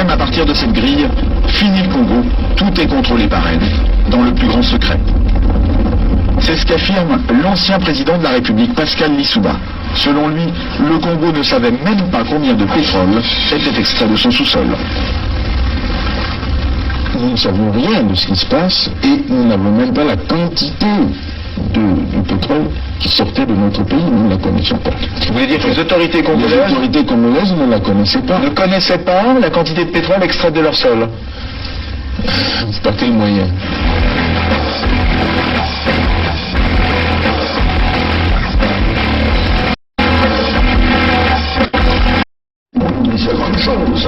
même à partir de cette grille, fini le Congo, tout est contrôlé par elle, dans le plus grand secret. C'est ce qu'affirme l'ancien président de la République, Pascal Lissouba. Selon lui, le Congo ne savait même pas combien de pétrole était extrait de son sous-sol. Nous ne savons rien de ce qui se passe et nous n'avons même pas la quantité de pétrole qui sortait de notre pays, nous ne la connaissions pas. Vous voulez dire que les autorités congolaises ne la connaissaient pas. Ne connaissaient pas la quantité de pétrole extraite de leur sol? Par quel moyen? Une seconde chose,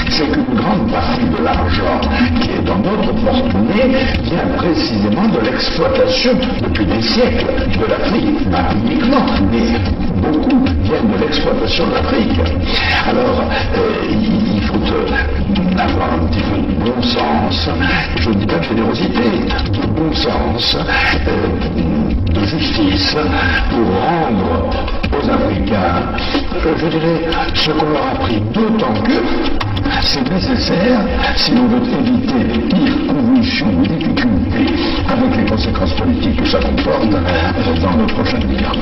c'est qu'une grande partie de l'argent qui est dans notre porte-monnaie vient précisément de l'exploitation depuis des siècles de l'Afrique, pas uniquement, mais beaucoup viennent de l'exploitation de l'Afrique. Alors, il faut avoir un petit peu de bon sens, je ne dis pas de générosité, de bon sens, de justice, pour rendre aux Africains, je dirais, ce qu'on leur a pris, d'autant que c'est nécessaire si on veut éviter les pires convulsions ou difficultés avec les conséquences politiques que ça comporte dans le prochain avenir.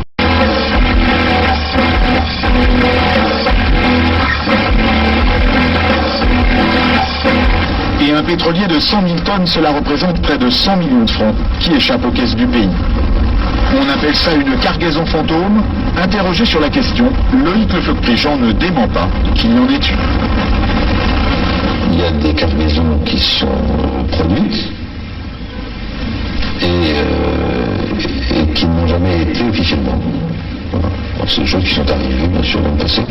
Et un pétrolier de 100 000 tonnes, cela représente près de 100 millions de francs qui échappent aux caisses du pays. On appelle ça une cargaison fantôme. Interrogé sur la question, Loïc Lefeuc-Pléjean ne dément pas qu'il y en ait une. Il y a des cargaisons qui sont produites et qui n'ont jamais été officiellement. Voilà. C'est des choses qui sont arrivées, bien sûr, dans le passé.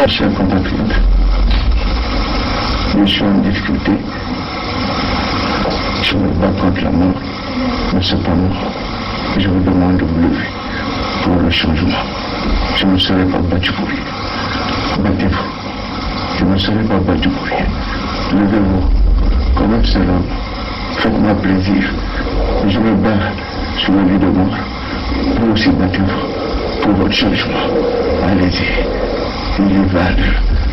Chers compatriotes, je suis en difficulté. Je me bats contre la mort, mais cependant, je vous demande de vous lever pour le changement. Je ne serai pas battu pour rien. Battez-vous. Je ne serai pas battu pour rien. Levez-vous comme un seul homme. Faites-moi plaisir. Je me bats sur la vie de mort. Vous aussi battez-vous pour votre changement. Allez-y. Il y va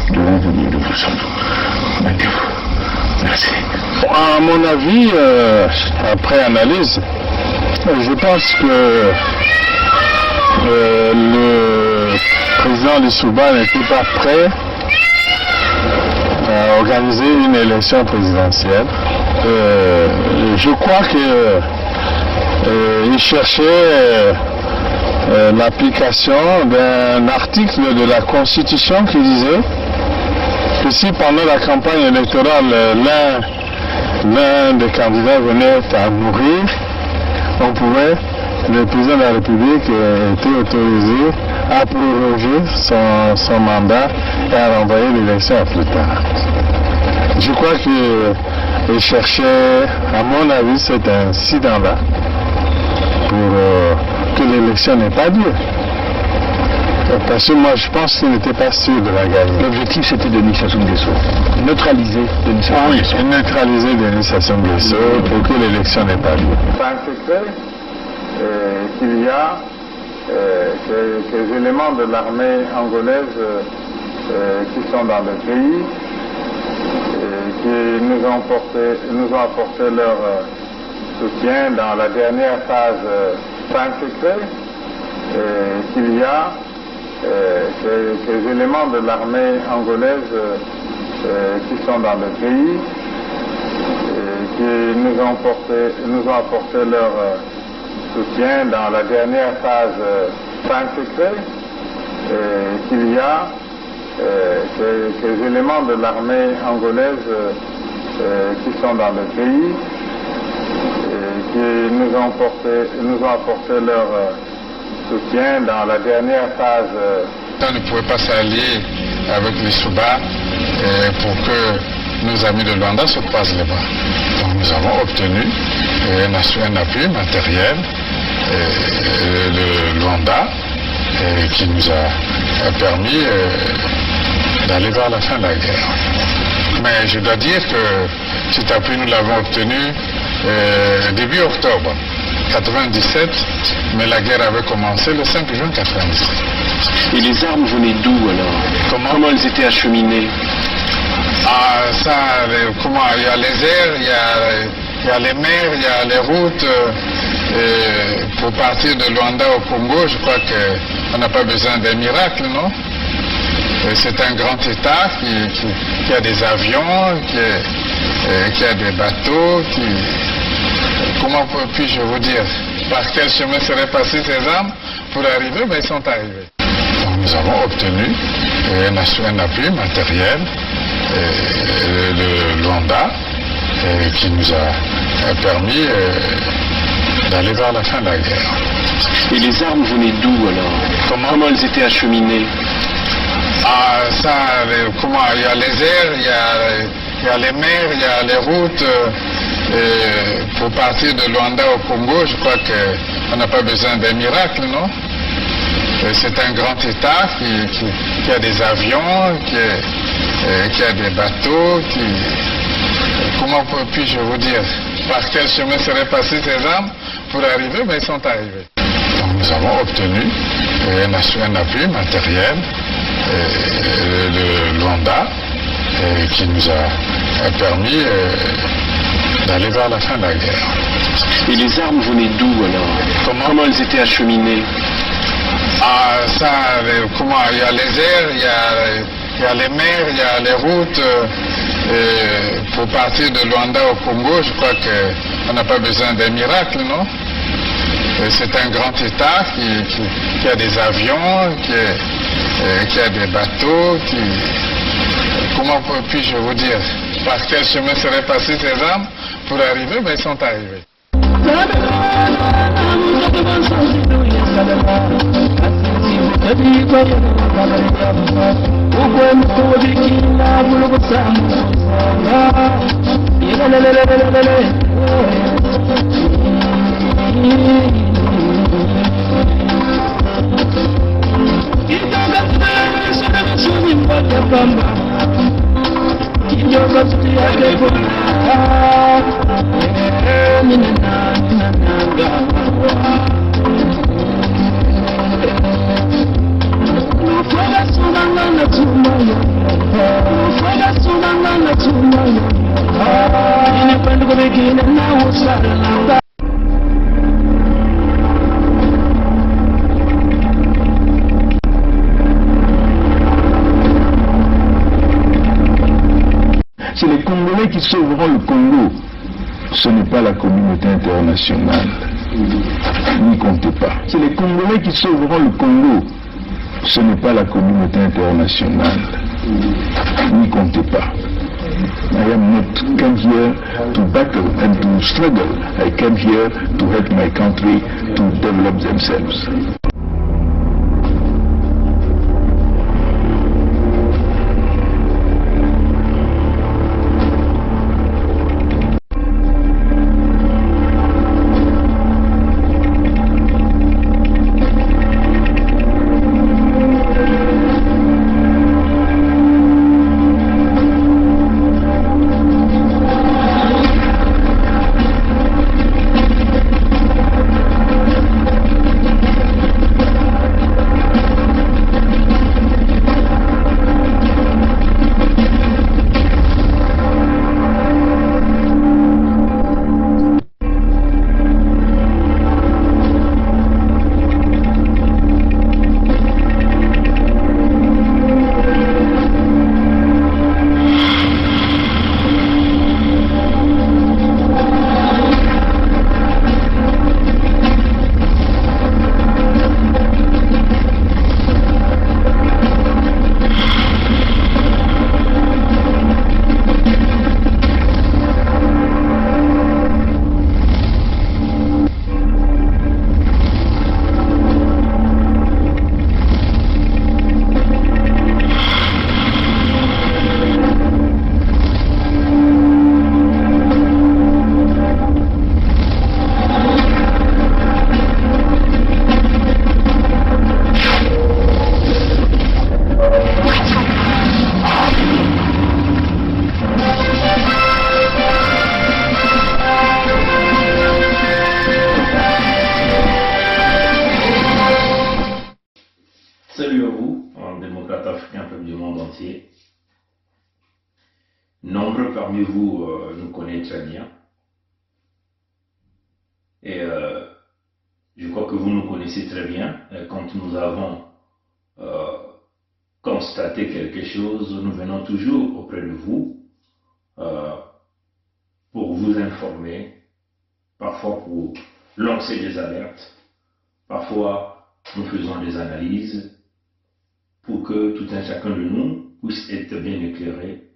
de l'avenir de vos enfants. Battez-vous. Merci. À mon avis, après analyse, je pense que le président Lissouba n'était pas prêt à organiser une élection présidentielle. Je crois qu'il cherchait l'application d'un article de la Constitution qui disait que si pendant la campagne électorale l'un des candidats venait à mourir, le président de la République était autorisé à proroger son mandat et à renvoyer l'élection à plus tard. Je crois qu'il cherchait, à mon avis, cet incident-là pour que l'élection n'ait pas lieu. Parce que moi, je pense qu'il n'était pas sûr de la gagner. L'objectif, c'était Denis Sassou Nguesso. Neutraliser Denis Sassou Nguesso. Oui, neutraliser Denis Sassou Nguesso pour que l'élection n'ait pas lieu. C'est un secret qu'il y a quelques éléments de l'armée angolaise qui sont dans le pays, qui nous ont apporté leur soutien dans la dernière phase. C'est un secret qu'il y a quelques éléments de l'armée angolaise qui sont dans le pays, qui nous ont apporté leur soutien dans la dernière phase. C'est un secret qu'il y a quelques éléments de l'armée angolaise qui sont dans le pays, qui nous ont apporté leur soutien dans la dernière phase. On ne pouvait pas s'allier avec les Souba pour que nos amis de Luanda se croisent les bras. Donc nous avons obtenu un appui matériel de Luanda qui nous a permis d'aller vers la fin de la guerre. Mais je dois dire que cet appui, nous l'avons obtenu début octobre 97, mais la guerre avait commencé le 5 juin 97. Et les armes venaient d'où alors? Comment elles étaient acheminées? Il y a les airs, il y a les mers, il y a les routes. Pour partir de Luanda au Congo, je crois qu'on n'a pas besoin d'un miracle, non? C'est un grand État qui a des avions, qui a des bateaux, comment puis-je vous dire, par quel chemin seraient passées ces armes pour arriver? Mais ils sont arrivés. Donc nous avons obtenu un appui matériel de Luanda qui nous a permis d'aller vers la fin de la guerre. Et les armes venaient d'où alors? Comment elles étaient acheminées? Il y a les airs, il y a les mers, il y a les routes. Pour partir de Luanda au Congo, je crois qu'on n'a pas besoin d'un miracle, non? C'est un grand État qui a des avions, qui a des bateaux, comment puis-je vous dire, par quel chemin seraient passées ces armes pour arriver? Mais ils sont arrivés. Donc nous avons obtenu un appui matériel de Luanda qui nous a permis d'aller vers la fin de la guerre. Et les armes venaient d'où alors? Comment elles étaient acheminées? Il y a les airs, il y a les mers, il y a les routes. Pour partir de Luanda au Congo, je crois qu'on n'a pas besoin d'un miracle, non? C'est un grand État qui a des avions, qui a des bateaux, comment puis-je vous dire, par quel chemin seraient passées ces armes pour arriver? Mais ils sont arrivés. C'est les Congolais qui sauveront le Congo. Ce n'est pas la communauté internationale. N'y comptez pas. C'est les Congolais qui sauveront le Congo. Ce n'est pas la communauté internationale. N'y comptez pas. I am not come here to battle and to struggle. I came here to help my country to develop themselves. nombreux parmi vous nous connaissent très bien. Et je crois que vous nous connaissez très bien. Quand nous avons constaté quelque chose, nous venons toujours auprès de vous pour vous informer, parfois pour lancer des alertes, parfois nous faisons des analyses pour que tout un chacun de nous puisse être bien éclairé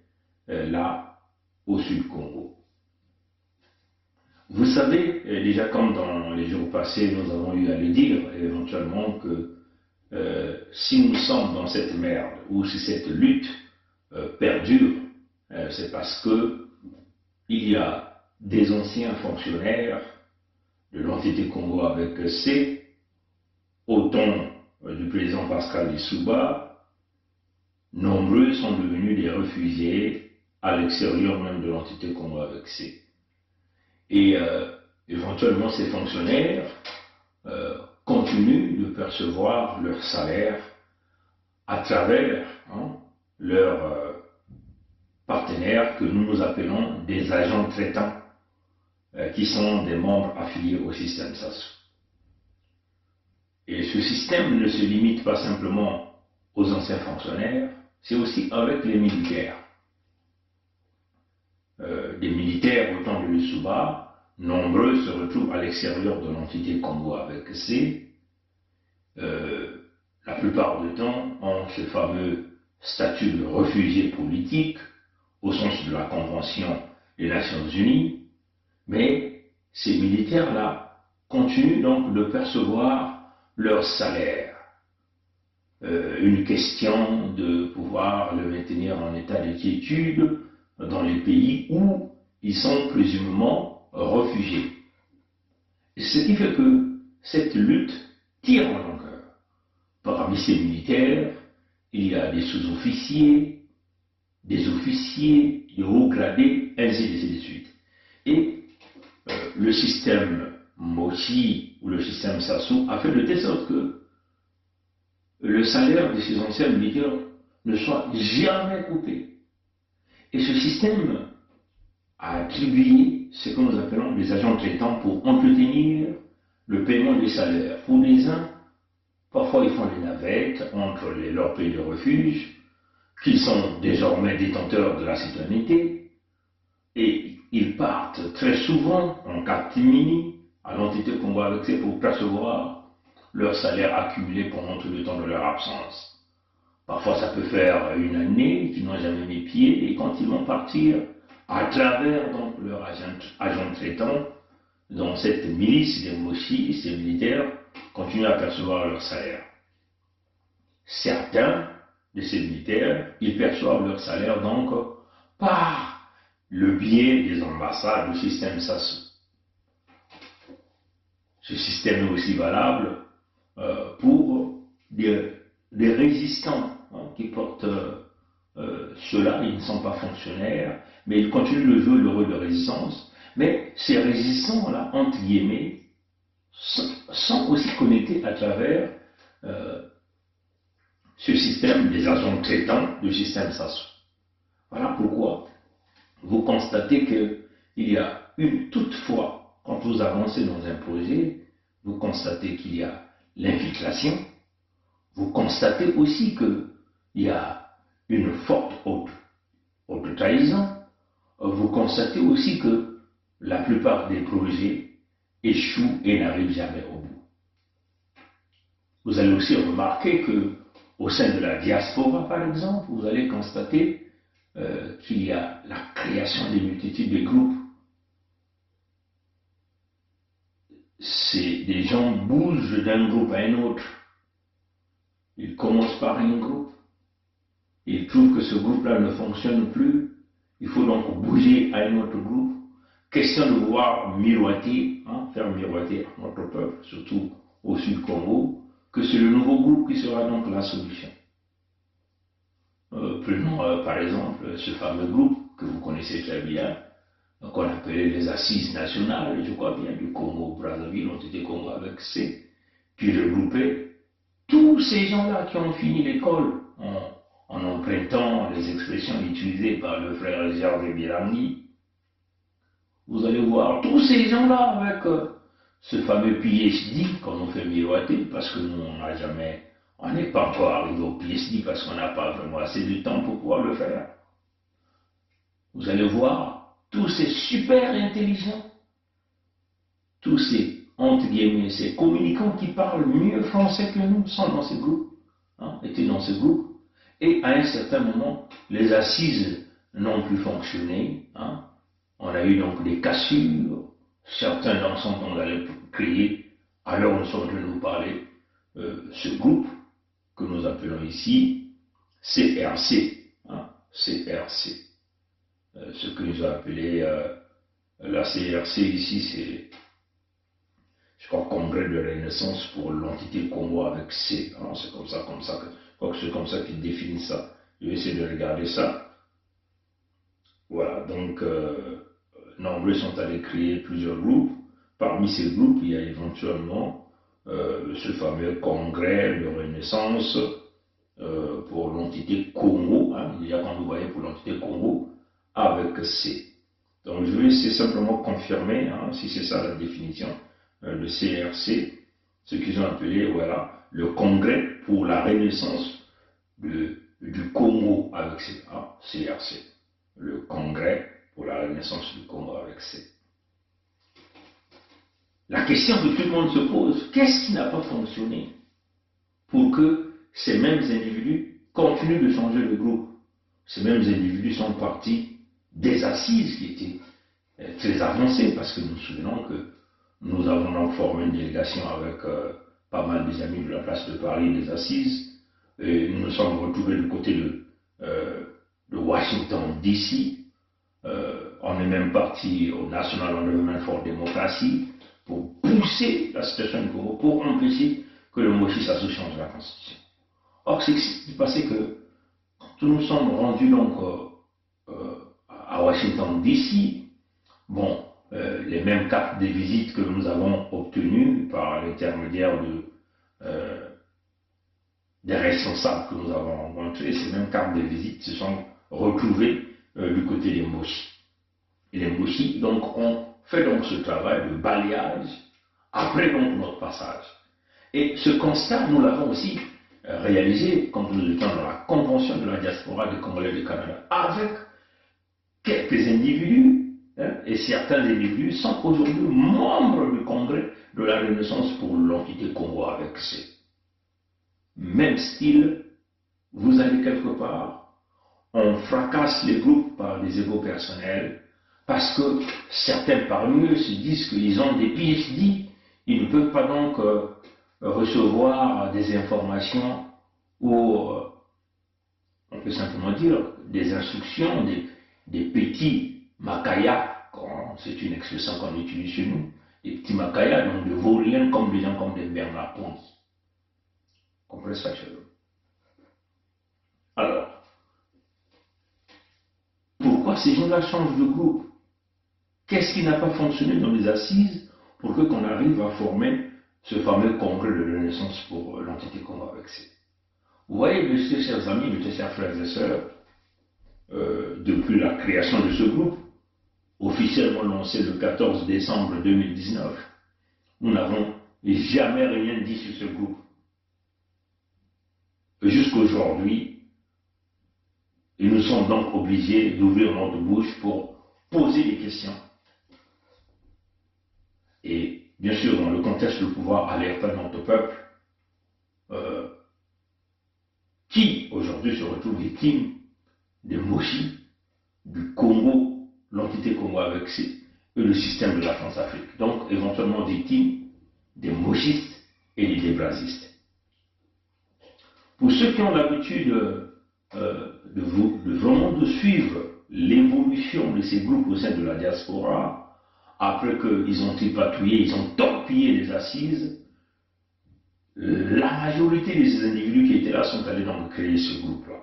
là au Sud Congo. Vous savez, déjà comme dans les jours passés, nous avons eu à le dire éventuellement que si nous sommes dans cette merde ou si cette lutte perdure, c'est parce que il y a des anciens fonctionnaires de l'entité Congo avec C, au temps du président Pascal Lissouba, nombreux sont devenus des réfugiés à l'extérieur même de l'entité Congo avec C. Et éventuellement ces fonctionnaires continuent de percevoir leur salaire à travers leurs partenaires que nous appelons des agents traitants qui sont des membres affiliés au système SASU. Et ce système ne se limite pas simplement aux anciens fonctionnaires, c'est aussi avec les militaires. Des militaires au temps de Lissouba, nombreux se retrouvent à l'extérieur de l'entité Congo avec C. La plupart du temps ont ce fameux statut de réfugié politique au sens de la Convention des Nations Unies, mais ces militaires-là continuent donc de percevoir leur salaire. Une question de pouvoir le maintenir en état de quiétude dans les pays où ils sont présumément réfugiés. Ce qui fait que cette lutte tire en longueur. Parmi ces militaires, il y a des sous-officiers, des officiers, des hauts gradés, ainsi de suite. Et le système Mochi ou le système Sassou a fait de telle sorte que le salaire de ces anciens militaires ne soit jamais coupé. Et ce système a attribué ce que nous appelons des agents traitants pour entretenir le paiement des salaires. Pour les uns, parfois ils font des navettes entre leurs pays de refuge, qu'ils sont désormais détenteurs de la citoyenneté, et ils partent très souvent en catimini à l'entité Congo avec C pour percevoir leur salaire accumulé pendant tout le temps de leur absence. Parfois, ça peut faire une année qu'ils n'ont jamais mis pied, et quand ils vont partir, à travers donc leur agent traitant, dans cette milice des Mochi, ces militaires continuent à percevoir leur salaire. Certains de ces militaires, ils perçoivent leur salaire donc par le biais des ambassades du système SASU. Ce système est aussi valable pour des résistants qui portent ceux-là, ils ne sont pas fonctionnaires, mais ils continuent de jouer le rôle de résistance. Mais ces résistants-là, entre guillemets, sont aussi connectés à travers ce système des agents traitants du système SASU. Voilà pourquoi vous constatez qu'il y a toutefois, quand vous avancez dans un projet, vous constatez qu'il y a l'infiltration, vous constatez aussi qu'il y a une forte haute trahison, vous constatez aussi que la plupart des projets échouent et n'arrivent jamais au bout. Vous allez aussi remarquer que au sein de la diaspora, par exemple, vous allez constater qu'il y a la création des multitudes de groupes. Des gens bougent d'un groupe à un autre. Ils commencent par un groupe. Ils trouvent que ce groupe-là ne fonctionne plus. Il faut donc bouger à un autre groupe. Question de pouvoir miroiter, faire miroiter à notre peuple, surtout au Sud Congo, que c'est le nouveau groupe qui sera donc la solution. Prenons par exemple ce fameux groupe que vous connaissez très bien, qu'on appelait les Assises nationales, je crois bien, du Congo-Brazzaville, l'entité Congo avec C, qui regroupait tous ces gens-là qui ont fini l'école en empruntant les expressions utilisées par le frère Georges Birangui, vous allez voir tous ces gens-là avec ce fameux PhD qu'on nous fait miroiter, parce que nous, on n'est pas encore arrivé au PhD parce qu'on n'a pas vraiment assez de temps pour pouvoir le faire. Vous allez voir tous ces super intelligents, tous ces, entre guillemets, ces communicants qui parlent mieux français que nous sont dans ce groupe, étaient dans ce groupe. Et à un certain moment, les assises n'ont plus fonctionné. On a eu donc des cassures, certains d'ensemble on allait créer, alors nous sommes venus nous parler, ce groupe que nous appelons ici CRC. CRC. Ce que nous avons appelé la CRC ici, c'est, je crois, Congrès de Renaissance pour l'entité Congo avec C. C'est comme ça c'est comme ça qu'ils définissent ça. Je vais essayer de regarder ça. Voilà, donc nombreux sont allés créer plusieurs groupes. Parmi ces groupes, il y a éventuellement ce fameux Congrès de Renaissance pour l'entité Congo. Déjà quand vous voyez pour l'entité Congo, avec C. Donc je vais essayer simplement confirmer, si c'est ça la définition, le CRC, ce qu'ils ont appelé, voilà, le Congrès pour la Renaissance du Congo avec C. CRC. Le Congrès pour la Renaissance du Congo avec C. La question que tout le monde se pose, qu'est-ce qui n'a pas fonctionné pour que ces mêmes individus continuent de changer de groupe? Ces mêmes individus sont partis des assises qui étaient très avancées, parce que nous nous souvenons que nous avons donc formé une délégation avec pas mal des amis de la place de Paris, des assises, et nous nous sommes retrouvés du côté de Washington DC. On est même parti au National Endowment for Democracy pour pousser la situation du Congo, pour empêcher que le Moshi se change de la Constitution. Or, c'est ce qui s'est passé que quand nous sommes rendus donc à Washington DC, bon, les mêmes cartes de visite que nous avons obtenues par l'intermédiaire des responsables que nous avons rencontrés, ces mêmes cartes de visite se sont retrouvées du côté des Moshi. Et les Moshi, donc, ont fait donc ce travail de balayage après donc notre passage. Et ce constat, nous l'avons aussi réalisé quand nous étions dans la convention de la diaspora des Congolais du Canada, avec quelques individus, et certains individus sont aujourd'hui membres du Congrès de la Renaissance pour l'entité Congo avec C. Même style, vous allez quelque part, on fracasse les groupes par des égos personnels, parce que certains parmi eux se disent qu'ils ont des PhD, ils ne peuvent pas donc recevoir des informations ou, on peut simplement dire, des instructions, des petits makaya, c'est une expression qu'on utilise chez nous, des petits makaya, donc de vauriens comme des gens comme des Bernard Ponty. Comprenez ça, chez eux. Alors, pourquoi ces gens-là changent de groupe? Qu'est-ce qui n'a pas fonctionné dans les assises pour qu'on arrive à former ce fameux congrès de Renaissance pour l'entité Congo avec C? Vous voyez, mes chers amis, mes chers frères et sœurs, depuis la création de ce groupe, officiellement lancé le 14 décembre 2019, nous n'avons jamais rien dit sur ce groupe. Jusqu'à aujourd'hui, et nous sommes donc obligés d'ouvrir notre bouche pour poser des questions. Et bien sûr, dans le contexte de pouvoir alerter notre peuple, qui aujourd'hui se retrouve victime des Moshi, du Congo, l'entité Congo avec C, et le système de la France-Afrique. Donc, éventuellement victime des Moshistes et des Débrasistes. Pour ceux qui ont l'habitude de vraiment de suivre l'évolution de ces groupes au sein de la diaspora, après qu'ils ont tripatouillé, ils ont torpillé les assises, la majorité de ces individus qui étaient là sont allés donc créer ce groupe-là,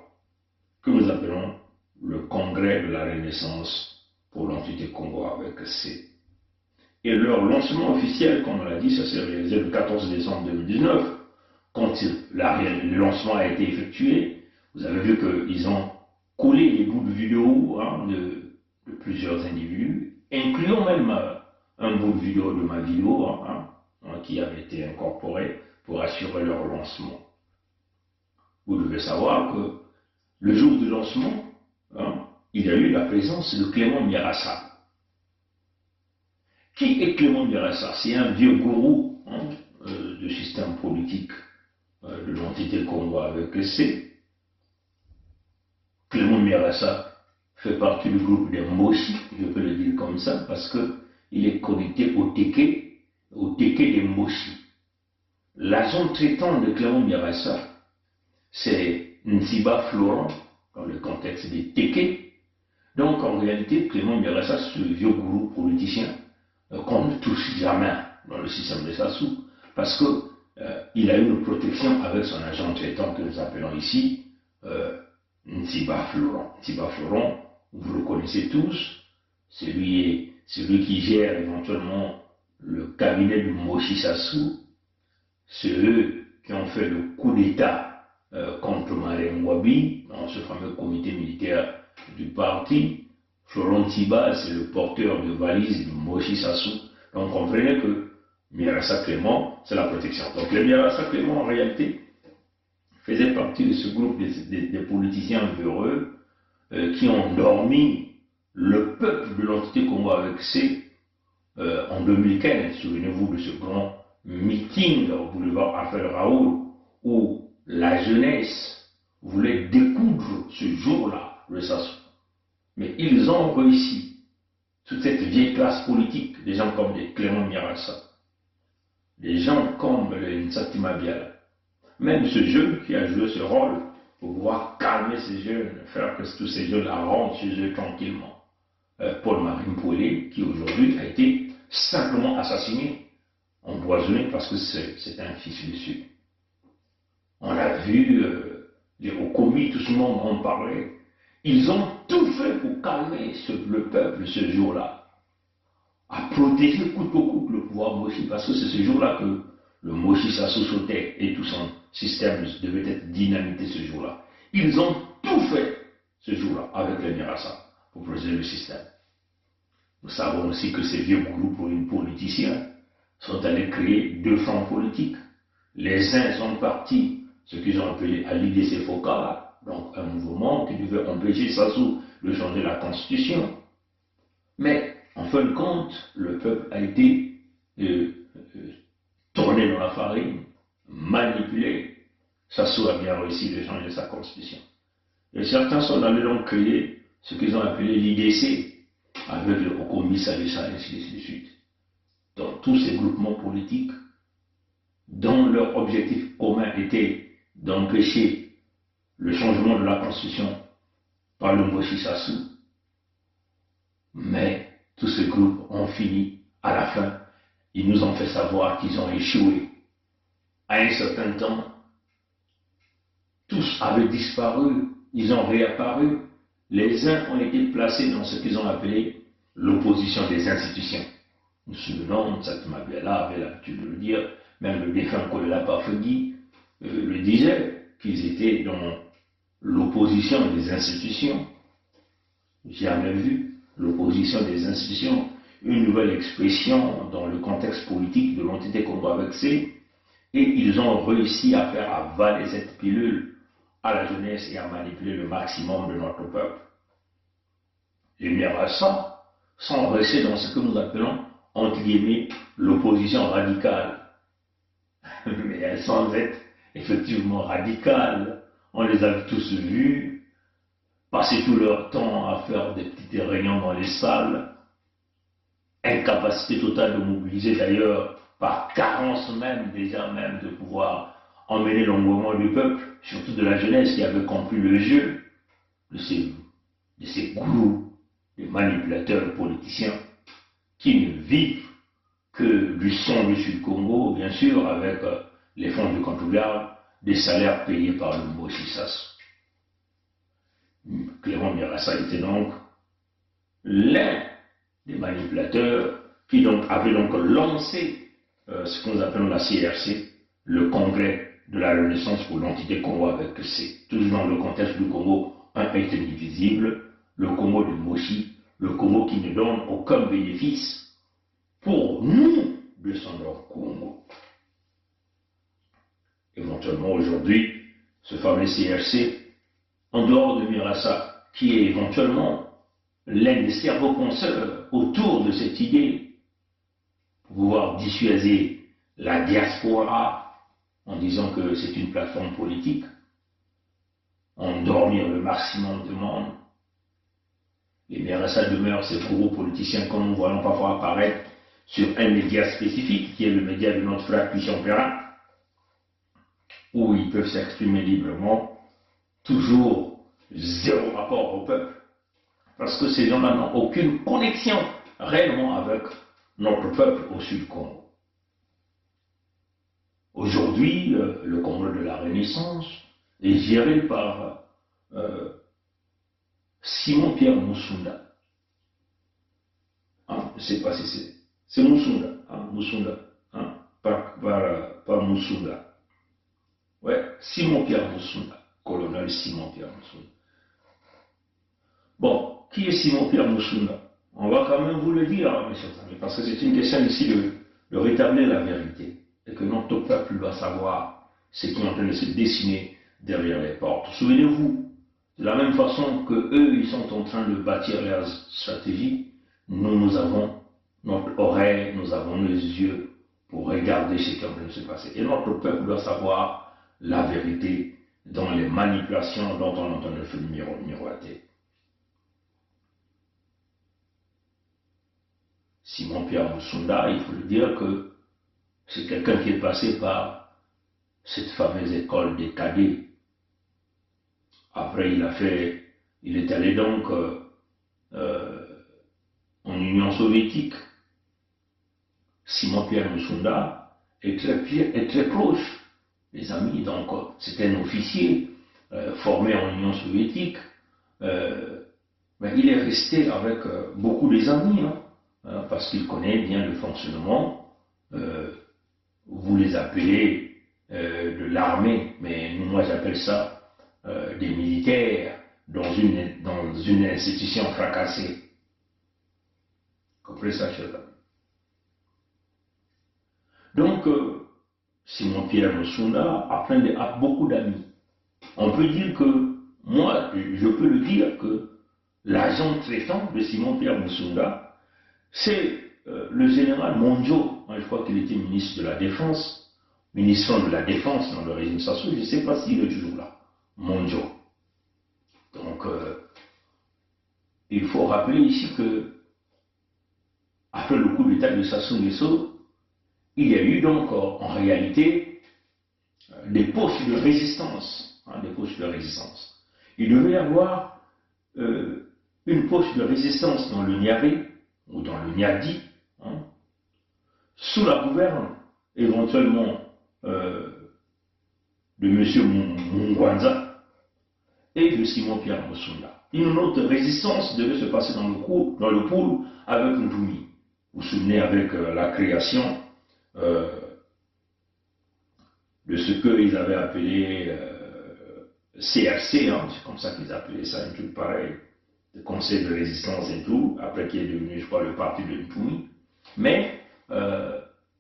que nous appelons le Congrès de la Renaissance pour l'entité Congo avec C. Et leur lancement officiel, comme on l'a dit, ça s'est réalisé le 14 décembre 2019, quand le lancement a été effectué, Vous avez vu qu'ils ont collé les bouts de vidéo de plusieurs individus, incluant même un bout de vidéo de ma vidéo qui avait été incorporé pour assurer leur lancement. Vous devez savoir que le jour du lancement, il y a eu la présence de Clément Miarassa. Qui est Clément Miarassa? C'est un vieux gourou du système politique de l'entité Congo avec C. Clément Miarassa fait partie du groupe des Moshi, je peux le dire comme ça, parce qu'il est connecté au Teke des Moshi. L'agent traitant de Clément Miarassa, c'est Nsiba Florent, dans le contexte des Teke. Donc en réalité, Clément Miarassa, c'est ce vieux gourou politicien qu'on ne touche jamais dans le système de Sassou, parce qu'il a une protection avec son agent traitant que nous appelons ici Nsiba Florent. Nsiba Florent, vous le connaissez tous, c'est lui qui gère éventuellement le cabinet du Moshi Sassou. C'est eux qui ont fait le coup d'État contre Maré Ngouabi dans ce fameux comité militaire du parti. Florent Nsiba, c'est le porteur de valise du Moshi Sassou. Donc comprenez que Miarassa Clément, c'est la protection. Donc le Miarassa Clément, en réalité, faisait partie de ce groupe des politiciens véreux qui ont dormi le peuple de l'entité Congo avec C en 2015. Souvenez-vous de ce grand meeting au boulevard Raphaël Raoul où la jeunesse voulait découdre ce jour-là le Sassou. Mais ils ont réussi. Toute cette vieille classe politique, des gens comme des Clément Miarassa, des gens comme le Nsati Mabiala, même ce jeune qui a joué ce rôle pour pouvoir calmer ces jeunes, faire que tous ces jeunes la rentrent chez eux tranquillement. Paul-Marie Mpouélé, qui aujourd'hui a été simplement assassiné, empoisonné parce que c'est un fils du Sud. On a vu au commis, tout le monde en parlait. Ils ont tout fait pour calmer le peuple ce jour-là, à protéger coûte que coûte le pouvoir Moshi, parce que c'est ce jour-là que le Moshi Sassou sautait et tout son système devait être dynamité ce jour-là. Ils ont tout fait ce jour-là avec les Miarassa pour protéger le système. Nous savons aussi que ces vieux groupes politiciens sont allés créer deux fronts politiques. Les uns sont partis, ce qu'ils ont appelé à l'IDC Focal, donc un mouvement qui devait empêcher Sassou de changer la constitution. Mais en fin de compte, le peuple a été tourné dans la farine, manipulé. Sassou a bien réussi de changer sa constitution. Et certains sont allés donc créer ce qu'ils ont appelé l'IDC, avec le Okomi Salissa, ainsi de suite. Donc tous ces groupements politiques, dont leur objectif commun était d'empêcher le changement de la constitution par le Moshi Sassou. Mais tous ces groupes ont fini, à la fin, ils nous ont fait savoir qu'ils ont échoué. À un certain temps, tous avaient disparu, ils ont réapparu. Les uns ont été placés dans ce qu'ils ont appelé l'opposition des institutions. Nous nous souvenons, Nsati Mabiala avait l'habitude de le dire, même le défunt Kolela Pafegui le disait, qu'ils étaient dans l'opposition des institutions. Jamais vu l'opposition des institutions, une nouvelle expression dans le contexte politique de l'entité Congo avec C, et ils ont réussi à faire avaler cette pilule à la jeunesse et à manipuler le maximum de notre peuple. Les Miarassa sont restés dans ce que nous appelons, entre guillemets, l'opposition radicale. Mais sans être effectivement radicales. On les a tous vus passer tout leur temps à faire des petites réunions dans les salles, incapacité totale de mobiliser d'ailleurs, par carence même déjà même de pouvoir emmener l'engouement du peuple, surtout de la jeunesse qui avait compris le jeu de ces gourous, des manipulateurs politiciens qui ne vivent que du son du Sud-Congo, bien sûr, avec les fonds de contribuables, des salaires payés par le Moshi Sassou. Clément Miarassa était donc l'un des manipulateurs qui donc avait donc lancé ce que nous appelons la CRC, le congrès de la Renaissance pour l'entité Congo avec C. Toujours dans le contexte du Congo, un est indivisible, le Congo de Moshi, le Congo qui ne donne aucun bénéfice pour nous, descendants Congo. Éventuellement aujourd'hui, ce fameux CRC, en dehors de Mirassa, qui est éventuellement l'un des cerveaux penseurs autour de cette idée, pour pouvoir dissuader la diaspora en disant que c'est une plateforme politique, endormir le maximum de monde. Et Mirassa demeure ces gros politiciens comme nous voyons parfois apparaître sur un média spécifique, qui est le média de notre frère Christian Perrin, où ils peuvent s'exprimer librement, toujours zéro rapport au peuple. Parce que ces gens-là n'ont aucune connexion réellement avec notre peuple au sud Congo. Aujourd'hui, le Congo de la Renaissance est géré par Simon-Pierre Musunda. Hein, je ne sais pas si c'est Musunda, hein, Musunda, hein, par Musunda. Ouais, Simon-Pierre Musunda, colonel Simon-Pierre Musunda. Bon, qui est Simon-Pierre Musunda? On va quand même vous le dire, mes chers amis, parce que c'est une question ici de rétablir la vérité, et que notre peuple doit savoir ce qui est en train de se dessiner derrière les portes. Souvenez-vous, de la même façon que eux, ils sont en train de bâtir leur stratégie, nous avons notre oreille, nous avons nos yeux pour regarder ce qui est en train de se passer. Et notre peuple doit savoir la vérité dans les manipulations dont on est en train de faire miroiter. Simon-Pierre Musunda, il faut le dire que c'est quelqu'un qui est passé par cette fameuse école des cadets. Après, il est allé donc en Union soviétique. Simon-Pierre Musunda est très proche des amis, donc c'est un officier formé en Union soviétique, mais il est resté avec beaucoup des amis, hein, parce qu'il connaît bien le fonctionnement, vous les appelez de l'armée, mais moi j'appelle ça des militaires dans une institution fracassée. Comprenez ça, chers amis. Donc, Simon-Pierre Musunda a beaucoup d'amis. On peut dire que, moi, je peux le dire que l'agent traitant de Simon-Pierre Musunda, c'est le général Monjo. Je crois qu'il était ministre de la Défense, ministre de la Défense dans le régime Sassou. Je ne sais pas s'il est toujours là. Monjo. Donc, il faut rappeler ici que, après le coup d'État de Sassou Nguesso, il y a eu donc en réalité des poches de résistance. Des poches de résistance. Il devait y avoir une poche de résistance dans le Niari ou dans le Niadi, sous la gouverne éventuellement de M. Mungwanza et de Simon-Pierre Musunda. Une autre résistance devait se passer dans le pool avec Ndumi. Vous vous souvenez avec la création de ce qu'ils avaient appelé CRC, c'est comme ça qu'ils appelaient ça, un truc pareil, le Conseil de résistance et tout, après qui est devenu, je crois, le parti de Mpumi. Mais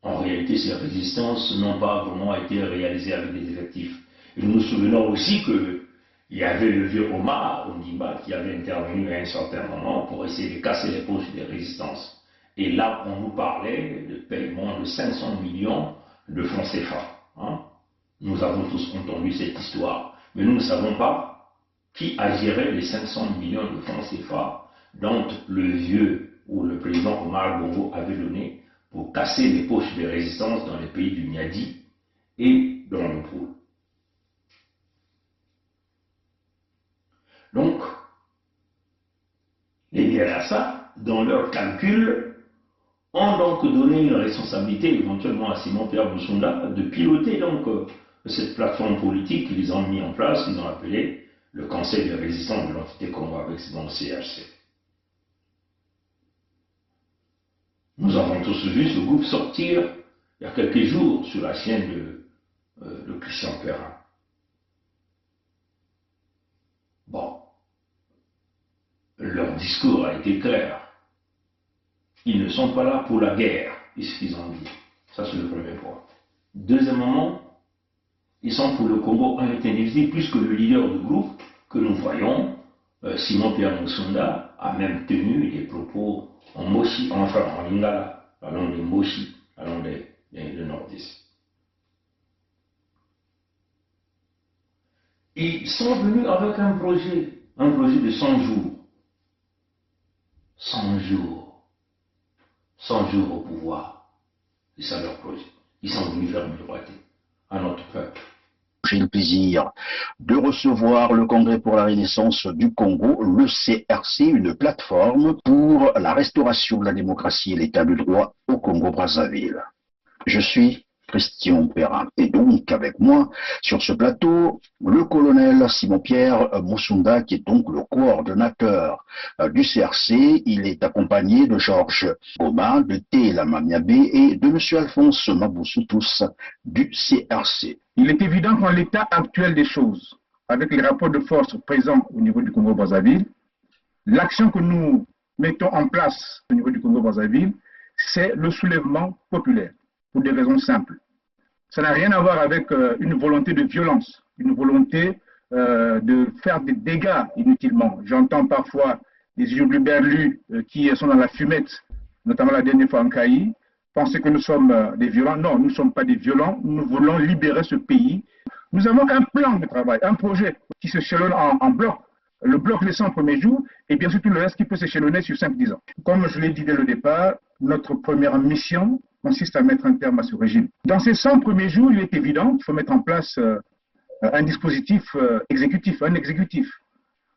en réalité, ces résistances n'ont pas vraiment été réalisées avec des effectifs. Et nous nous souvenons aussi qu'il y avait le vieux Omar Ondimba qui avait intervenu à un certain moment pour essayer de casser les poches des résistances. Et là, on nous parlait de paiement de 500 millions de francs CFA. Nous avons tous entendu cette histoire, mais nous ne savons pas qui a géré les 500 millions de francs CFA dont le vieux ou le président Omar Bongo avait donné pour casser les poches de résistance dans les pays du Niadi et dans le pool. Donc, les Mirassa, dans leur calcul, ont donc donné une responsabilité éventuellement à Simon-Pierre Musunda de piloter donc cette plateforme politique qu'ils ont mis en place, qu'ils ont appelé le Conseil de résistance de l'entité Congo avec son CHC. Nous avons tous vu ce groupe sortir il y a quelques jours sur la chaîne le Christian Perrin. Bon, leur discours a été clair. Ils ne sont pas là pour la guerre, c'est ce qu'ils ont dit. Ça, c'est le premier point. Deuxièmement, ils sont pour le Congo en indivisible, puisque le leader du groupe que nous voyons, Simon Pierre Musunda, a même tenu des propos en Moshi, enfin en Lingala, la langue des Moshi, la langue des nordistes. Ils sont venus avec un projet de 100 jours. 100 jours. 100 jours au pouvoir. C'est ça leur projet. Ils sont venus faire miroiter à notre peuple. J'ai le plaisir de recevoir le Congrès pour la Renaissance du Congo, le CRC, une plateforme pour la restauration de la démocratie et l'état de droit au Congo-Brazzaville. Je suis Christian Perrin. Et donc, avec moi, sur ce plateau, le colonel Simon-Pierre Musunda, qui est donc le coordonnateur du CRC. Il est accompagné de Georges Goma, de Téla Mamiabé et de M. Alphonse Maboussou, tous du CRC. Il est évident qu'en l'état actuel des choses, avec les rapports de force présents au niveau du Congo-Brazzaville, l'action que nous mettons en place au niveau du Congo-Brazzaville, c'est le soulèvement populaire, pour des raisons simples. Ça n'a rien à voir avec une volonté de violence, une volonté de faire des dégâts inutilement. J'entends parfois des hurluberlus qui sont dans la fumette, notamment la dernière fois en Caï, penser que nous sommes des violents. Non, nous ne sommes pas des violents, nous voulons libérer ce pays. Nous avons un plan de travail, un projet qui s'échelonne en bloc. Le bloc les 100 premiers jours, et bien sûr tout le reste qui peut s'échelonner sur 5-10 ans. Comme je l'ai dit dès le départ, notre première mission consiste à mettre un terme à ce régime. Dans ces 100 premiers jours, il est évident qu'il faut mettre en place un dispositif exécutif, un exécutif.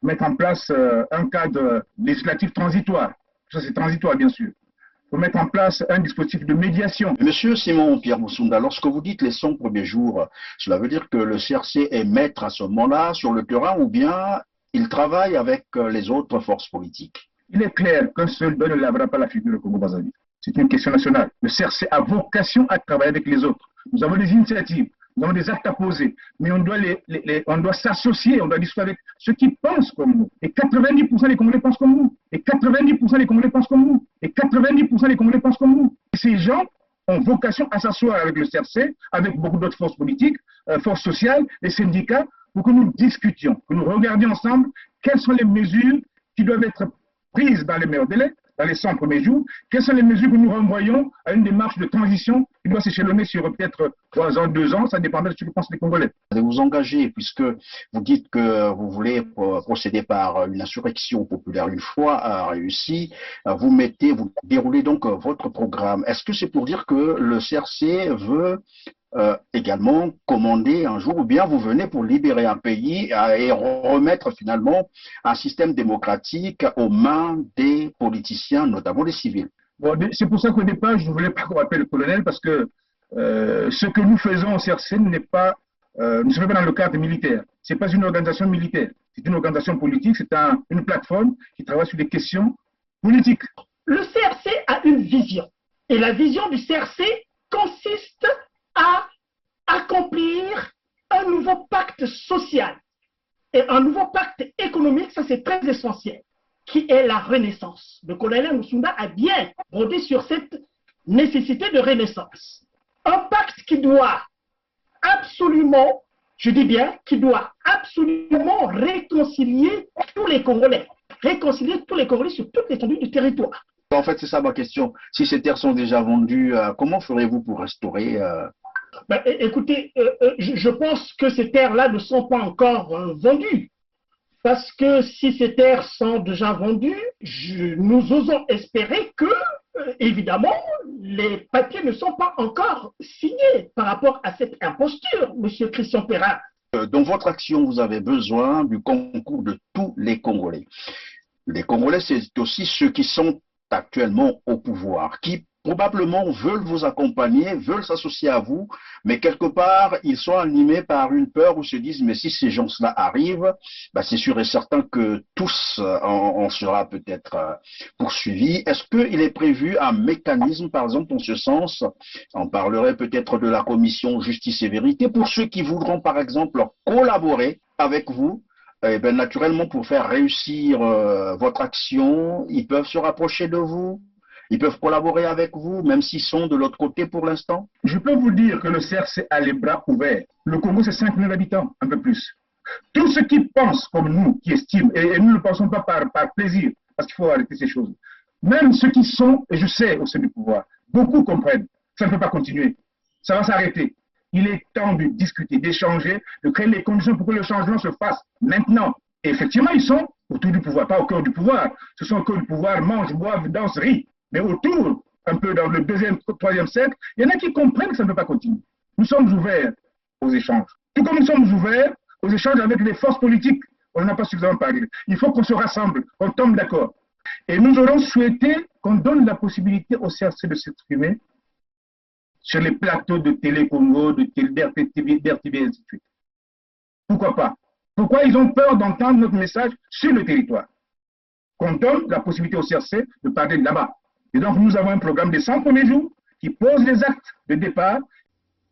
Mettre en place un cadre législatif transitoire. Ça, c'est transitoire, bien sûr. Il faut mettre en place un dispositif de médiation. Monsieur Simon-Pierre Musunda, lorsque vous dites les 100 premiers jours, cela veut dire que le CRC est maître à ce moment-là sur le terrain ou bien il travaille avec les autres forces politiques? Il est clair qu'un seul doigt ne lavera pas la figure du Congo-Brazzaville. C'est une question nationale. Le CRC a vocation à travailler avec les autres. Nous avons des initiatives, nous avons des actes à poser, mais on doit s'associer, on doit discuter avec ceux qui pensent comme nous. Et 90% des Congolais pensent comme nous. Et 90% des Congolais pensent comme nous. Et 90% des Congolais pensent comme nous. Et ces gens ont vocation à s'asseoir avec le CRC, avec beaucoup d'autres forces politiques, forces sociales, les syndicats, pour que nous discutions, que nous regardions ensemble quelles sont les mesures qui doivent être prises dans les meilleurs délais, dans les 100 premiers jours, quelles sont les mesures que nous renvoyons à une démarche de transition qui doit s'échelonner sur peut-être 3 ans, 2 ans, ça dépendra de ce que pensent les Congolais. Vous vous engagez, puisque vous dites que vous voulez procéder par une insurrection populaire une fois réussie, vous déroulez donc votre programme. Est-ce que c'est pour dire que le CRC veut également commander un jour, ou bien vous venez pour libérer un pays et remettre finalement un système démocratique aux mains des politiciens, notamment des civils? Bon, c'est pour ça qu'au départ, je ne voulais pas qu'on appelle le colonel, parce que ce que nous faisons au CRC ne se fait pas dans le cadre militaire. Ce n'est pas une organisation militaire, c'est une organisation politique, c'est une plateforme qui travaille sur des questions politiques. Le CRC a une vision, et la vision du CRC consiste à accomplir un nouveau pacte social et un nouveau pacte économique, ça c'est très essentiel, qui est la renaissance. Le colonel Musunda a bien brodé sur cette nécessité de renaissance. Un pacte qui doit absolument, je dis bien, qui doit absolument réconcilier tous les Congolais. Réconcilier tous les Congolais sur toute l'étendue du territoire. En fait, c'est ça ma question. Si ces terres sont déjà vendues, comment ferez-vous pour restaurer Ben, écoutez, je pense que ces terres-là ne sont pas encore vendues. Parce que si ces terres sont déjà vendues, nous osons espérer que, évidemment, les papiers ne sont pas encore signés par rapport à cette imposture, M. Christian Perrin. Dans votre action, vous avez besoin du concours de tous les Congolais. Les Congolais, c'est aussi ceux qui sont actuellement au pouvoir, qui probablement veulent vous accompagner, veulent s'associer à vous, mais quelque part, ils sont animés par une peur où se disent, mais si ces gens-là arrivent, bah, c'est sûr et certain que tous en sera peut-être poursuivis. Est-ce qu'il est prévu un mécanisme, par exemple, en ce sens, on parlerait peut-être de la commission justice et vérité, pour ceux qui voudront, par exemple, collaborer avec vous, eh bien, naturellement, pour faire réussir votre action, ils peuvent se rapprocher de vous, ils peuvent collaborer avec vous, même s'ils sont de l'autre côté pour l'instant? Je peux vous dire que le CRC a les bras ouverts. Le Congo, c'est 5 000 habitants, un peu plus. Tous ceux qui pensent comme nous, qui estiment, et nous ne le pensons pas par plaisir, parce qu'il faut arrêter ces choses. Même ceux qui sont, et je sais au sein du pouvoir, beaucoup comprennent, ça ne peut pas continuer. Ça va s'arrêter. Il est temps de discuter, d'échanger, de créer les conditions pour que le changement se fasse maintenant. Et effectivement, ils sont autour du pouvoir, pas au cœur du pouvoir. Ce sont au cœur du pouvoir, mangent, boivent, dansent, rient. Mais autour, un peu dans le 2e, 3e siècle, il y en a qui comprennent que ça ne peut pas continuer. Nous sommes ouverts aux échanges. Tout comme nous sommes ouverts aux échanges avec les forces politiques. On n'en a pas suffisamment parlé. Il faut qu'on se rassemble, qu'on tombe d'accord. Et nous aurons souhaité qu'on donne la possibilité au CRC de s'exprimer sur les plateaux de Télé Congo, de d'RTB, et ainsi de suite. Pourquoi pas? Pourquoi ils ont peur d'entendre notre message sur le territoire? Qu'on donne la possibilité au CRC de parler de là-bas. Et donc, nous avons un programme des 100 premiers jours qui pose les actes de départ.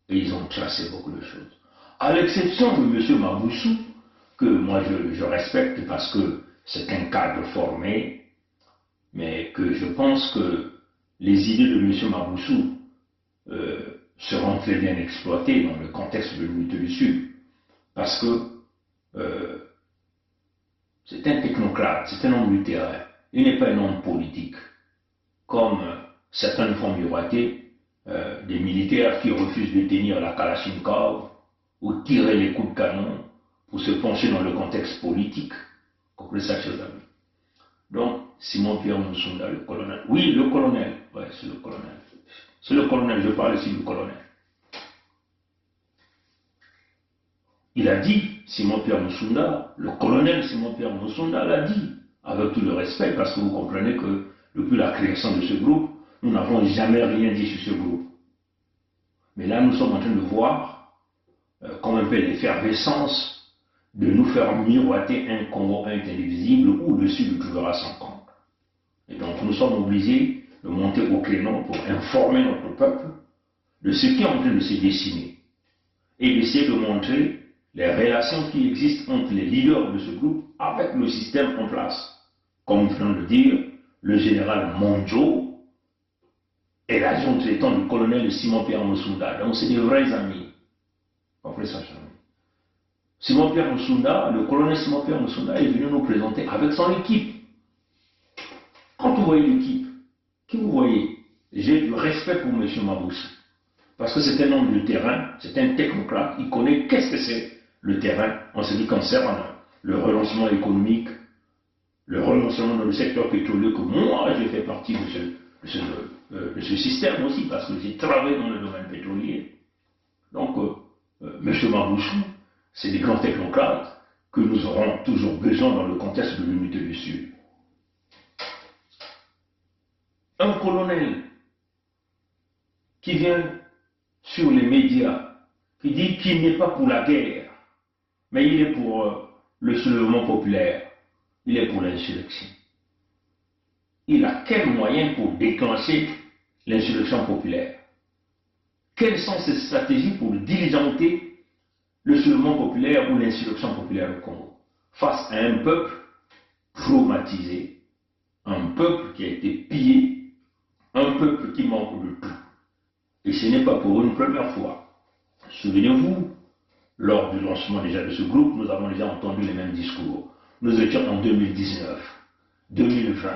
Et ils ont tracé beaucoup de choses. À l'exception de M. Maboussou, que moi je respecte parce que c'est un cadre formé, mais que je pense que les idées de M. Maboussou seront très bien exploitées dans le contexte de l'unité du Sud. Parce que c'est un technocrate, c'est un homme du terrain. Il n'est pas un homme politique. Comme certaines font miroiter des militaires qui refusent de tenir la Kalachnikov ou tirer les coups de canon pour se pencher dans le contexte politique. Comprenez ça, chers amis. Donc, Simon-Pierre Moussunda, le colonel. Oui, le colonel. Ouais, c'est le colonel. C'est le colonel, je parle ici du colonel. Il a dit, Simon-Pierre Moussunda, le colonel Simon-Pierre Moussunda l'a dit, avec tout le respect, parce que vous comprenez que depuis la création de ce groupe, nous n'avons jamais rien dit sur ce groupe. Mais là, nous sommes en train de voir comme un peu l'effervescence de nous faire miroiter un Congo indivisible où le Sud trouvera son compte. Et donc, nous sommes obligés de monter au créneau pour informer notre peuple de ce qui est en train de se dessiner et d'essayer de montrer les relations qui existent entre les leaders de ce groupe avec le système en place. Comme venons de le dire, le général Monjo et l'adjoint traitant du colonel Simon-Pierre Moussunda. Donc c'est des vrais amis. Comprenez ça, chers amis. Simon-Pierre Moussunda, le colonel Simon-Pierre Moussunda est venu nous présenter avec son équipe. Quand vous voyez l'équipe, qui vous voyez? J'ai du respect pour M. Maboussou. Parce que c'est un homme de terrain, c'est un technocrate, il connaît qu'est-ce que c'est le terrain en ce qui concerne le relancement économique, le relancement dans le secteur pétrolier, que moi j'ai fait partie de ce système aussi, parce que j'ai travaillé dans le domaine pétrolier. Donc, M. Maboussou, c'est des grands technocrates que nous aurons toujours besoin dans le contexte de l'unité du Sud. Un colonel qui vient sur les médias, qui dit qu'il n'est pas pour la guerre, mais il est pour le soulèvement populaire, il est pour l'insurrection. Il a quel moyen pour déclencher l'insurrection populaire? Quelles sont ses stratégies pour diligenter le soulèvement populaire ou l'insurrection populaire au Congo? Face à un peuple traumatisé, un peuple qui a été pillé, un peuple qui manque de tout. Et ce n'est pas pour une première fois. Souvenez-vous, lors du lancement déjà de ce groupe, nous avons déjà entendu les mêmes discours. Nous étions en 2019, 2020,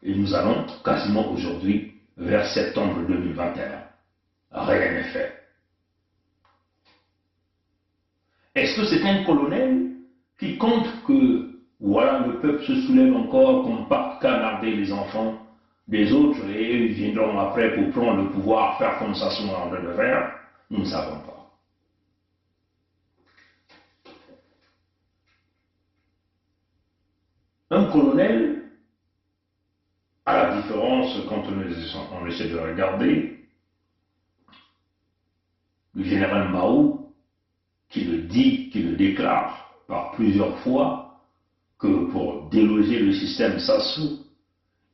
et nous allons quasiment aujourd'hui vers septembre 2021. Rien n'est fait. Est-ce que c'est un colonel qui compte que, voilà, le peuple se soulève encore, qu'on parte canarder les enfants des autres et ils viendront après pour prendre le pouvoir, faire comme ça sont en train de faire? Nous ne savons pas. Un colonel, à la référence, quand on essaie de regarder, le général Mao, qui le dit, qui le déclare par plusieurs fois, que pour déloger le système Sassou,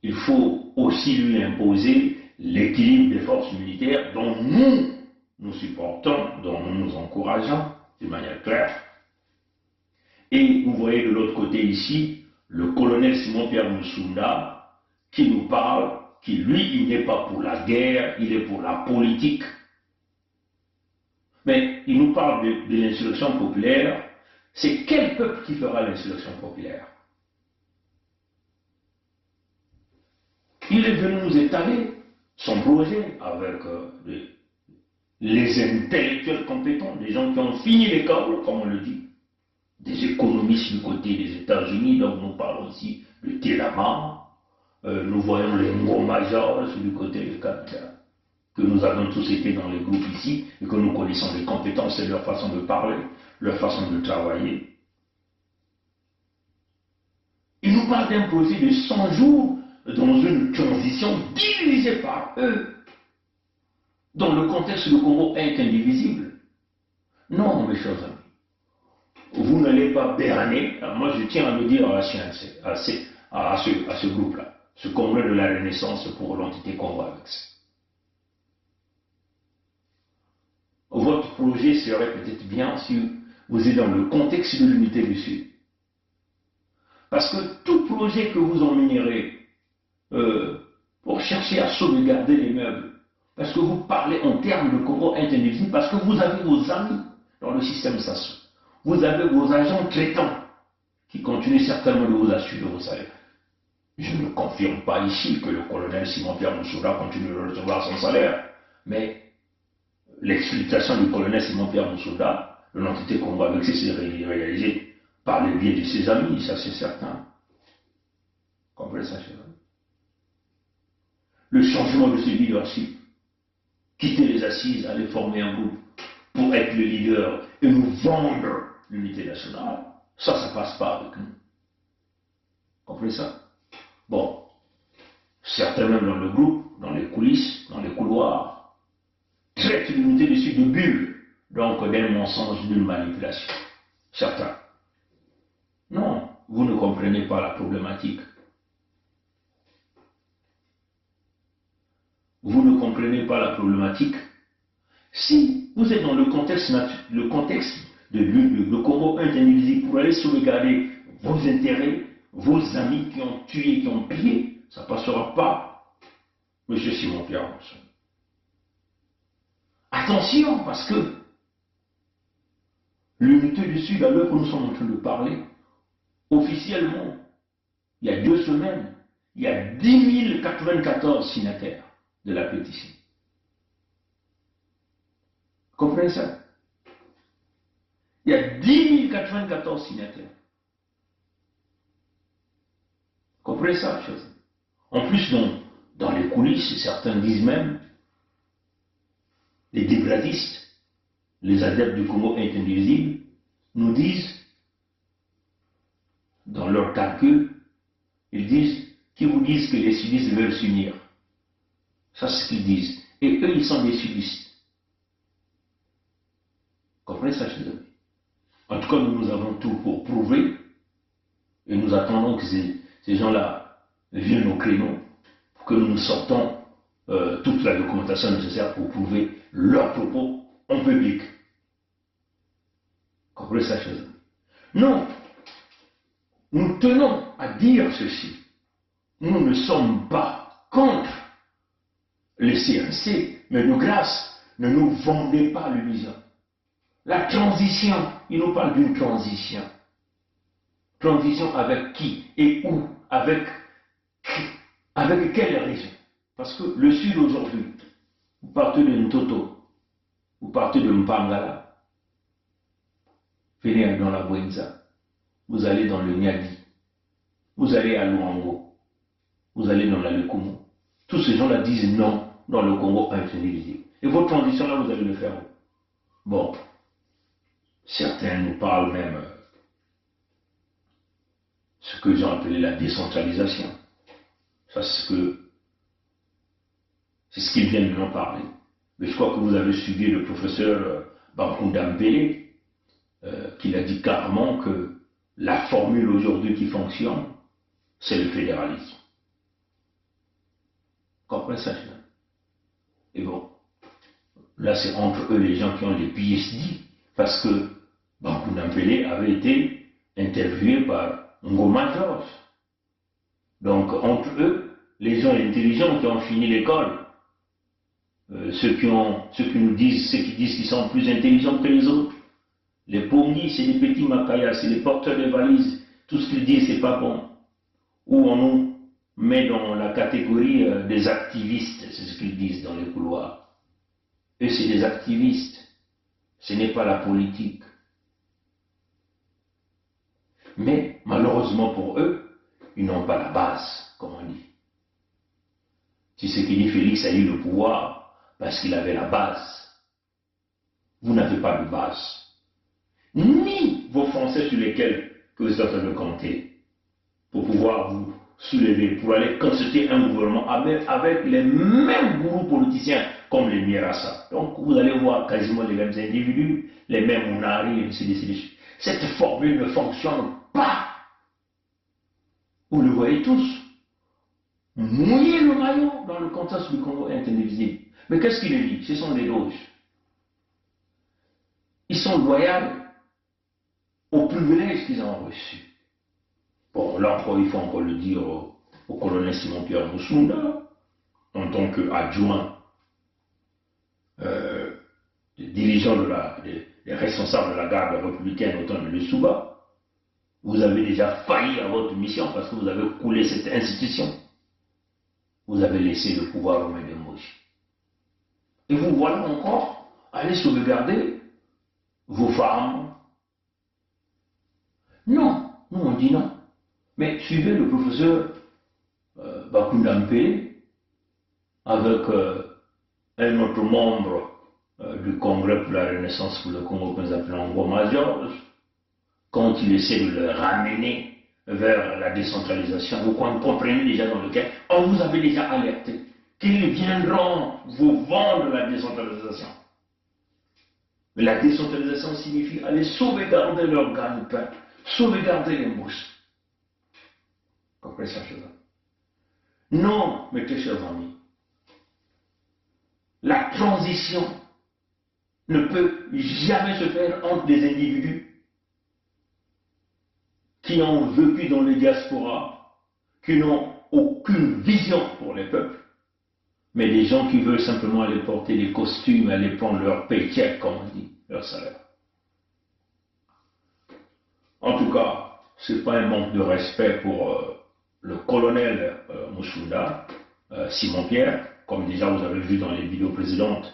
il faut aussi lui imposer l'équilibre des forces militaires dont nous supportons, dont nous nous encourageons de manière claire. Et vous voyez de l'autre côté ici, le colonel Simon-Pierre Musunda qui nous parle, qui lui, il n'est pas pour la guerre, il est pour la politique. Mais il nous parle de l'insurrection populaire. C'est quel peuple qui fera l'insurrection populaire? Il est venu nous étaler son projet avec les intellectuels compétents, des gens qui ont fini l'école, comme on le dit, des économistes du côté des États-Unis, donc nous parlons aussi de Télama, nous voyons les Ngoma du côté du Canada, que nous avons tous été dans les groupes ici, et que nous connaissons les compétences et leur façon de parler, leur façon de travailler. Il nous parle d'un projet de 100 jours dans une transition dirigée par eux, dont le contexte du Congo est indivisible. Non, mes chers amis, vous n'allez pas berner. Moi, je tiens à le dire à ce groupe-là, ce congrès de la Renaissance pour l'entité Congo avec ça. Votre projet serait peut-être bien si vous êtes dans le contexte de l'unité du Sud. Parce que tout projet que vous emmènerez pour chercher à sauvegarder les meubles, parce que vous parlez en termes de Congo indivisible, parce que vous avez vos amis dans le système Sassou, vous avez vos agents traitants qui continuent certainement de vous assurer vos salaires. Je ne confirme pas ici que le colonel Simon-Pierre Mussoura continue de recevoir son salaire, mais l'explication du colonel Simon-Pierre Mussoura de l'entité Congo avec c'est réalisée par le biais de ses amis, ça c'est certain. Comprenez ça, cher ami? Le changement de ce leadership, quitter les assises, aller former un groupe pour être le leader et nous vendre l'unité nationale, ça passe pas avec nous. Comprenez ça? Bon, certains même dans le groupe, dans les coulisses, dans les couloirs, traitent l'unité du Sud de bulle, donc d'un mensonge, d'une manipulation. Certains. Non, vous ne comprenez pas la problématique. Vous ne comprenez pas la problématique. Si vous êtes dans le contexte de Congo indivisible pour aller sauvegarder vos intérêts, vos amis qui ont tué, qui ont pillé, ça ne passera pas, M. Simon-Pierre Mussoura. Attention, parce que l'unité du Sud, à l'heure où nous sommes en train de parler, officiellement, il y a 2 semaines, il y a 10 094 signataires de la pétition. Comprenez ça? Il y a 10 094 signataires. Comprenez ça, chose? En plus, dans les coulisses, certains disent même, les dégradistes, les adeptes du Congo indivisible, nous disent, dans leur calcul, ils disent, qui vous disent que les sudistes veulent s'unir. Ça, c'est ce qu'ils disent. Et eux, ils sont des sudistes. Comprenez ça, chers amis? En tout cas, nous avons tout pour prouver, et nous attendons que ces gens-là viennent au créneau, pour que nous sortons toute la documentation nécessaire pour prouver leurs propos en public. Comprenez ça, chers amis? Non, nous tenons à dire ceci. Nous ne sommes pas contre les CNC, mais de grâce, ne nous vendez pas l'illusion. La transition, il nous parle d'une transition. Transition avec qui et où? Avec quelle raison? Parce que le Sud aujourd'hui, vous partez de Ntoto, vous partez de Mpangala, venez dans la Bwenza, vous allez dans le Niadi, vous allez à Luango, vous allez dans la Lekumu. Tous ces gens-là disent non dans le Congo indivisible. Et votre transition là, vous allez le faire où? Bon, certains nous parlent même ce que j'ai appelé la décentralisation. Ça, c'est ce que C'est ce qu'il vient de nous parler. Mais je crois que vous avez suivi le professeur Bakunda Mbele, qui a dit carrément que la formule aujourd'hui qui fonctionne, c'est le fédéralisme. Comprenez ça? Et bon, là c'est entre eux les gens qui ont des PhD, parce que Bakunda Mbele avait été interviewé par Ngoma George. Donc entre eux, les gens intelligents qui ont fini l'école, ceux qui nous disent, ceux qui disent qu'ils sont plus intelligents que les autres, les pommiers, c'est des petits macayas, c'est les porteurs de valises, tout ce qu'ils disent c'est pas bon. Ou on nous met dans la catégorie des activistes, c'est ce qu'ils disent dans les couloirs. Eux c'est des activistes, ce n'est pas la politique. Mais malheureusement pour eux, ils n'ont pas la base, comme on dit. C'est ce qui dit Félix a eu le pouvoir parce qu'il avait la base. Vous n'avez pas de base. Ni vos Français sur lesquels que vous êtes en train de compter pour pouvoir vous soulever, pour aller consulter un gouvernement avec les mêmes gourous politiciens comme les Mirassa. Donc vous allez voir quasiment les mêmes individus, les mêmes Mounari, et ainsi de suite. Cette formule ne fonctionne pas. Vous le voyez tous. Mouiller le maillot dans le contexte du Congo est indivisible. Mais qu'est-ce qu'il dit? Ce sont des loges. Ils sont loyaux aux privilèges qu'ils ont reçus. Bon, là encore, il faut encore le dire au colonel Simon-Pierre Moussunda, en tant qu'adjoint, dirigeant des responsables de la garde républicaine au temps de Lissouba. Vous avez déjà failli à votre mission parce que vous avez coulé cette institution. Vous avez laissé le pouvoir aux mains de Moshi. Et vous voilà encore aller sauvegarder vos femmes. Non, nous on dit non. Mais suivez le professeur Bakunda Mbele avec un autre membre du Congrès pour la Renaissance pour le Congo qu'on appelle Ngoma George, quand il essaie de le ramener vers la décentralisation, vous comprenez déjà dans lequel on vous avait déjà alerté qu'ils viendront vous vendre la décentralisation. Mais la décentralisation signifie aller sauvegarder leur gagne-pain, sauvegarder les mouches. Comprenez ça, chers amis? Non, mes très chers amis, la transition ne peut jamais se faire entre des individus qui ont vécu dans les diasporas, qui n'ont aucune vision pour les peuples, mais des gens qui veulent simplement aller porter des costumes, aller prendre leur paycheck, comme on dit, leur salaire. En tout cas, ce n'est pas un manque de respect pour le colonel Moussunda, Simon-Pierre, comme déjà vous avez vu dans les vidéos précédentes.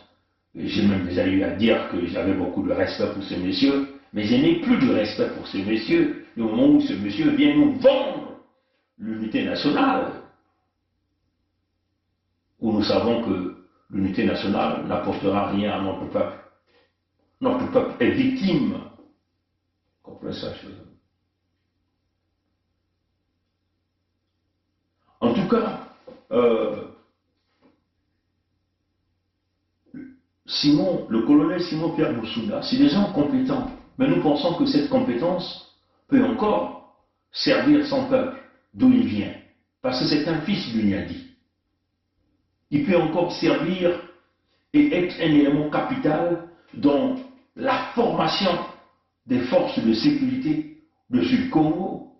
J'ai même déjà eu à dire que j'avais beaucoup de respect pour ce monsieur, mais je n'ai plus de respect pour ce monsieur au moment où ce monsieur vient nous vendre l'unité nationale, où nous savons que l'unité nationale n'apportera rien à notre peuple. Notre peuple est victime. Comprenez ça, chers amis? En tout cas, le colonel Simon-Pierre Moussunda, c'est des gens compétents. Mais nous pensons que cette compétence peut encore servir son peuple, d'où il vient. Parce que c'est un fils du Niadi. Il peut encore servir et être un élément capital dans la formation des forces de sécurité de Sud-Congo.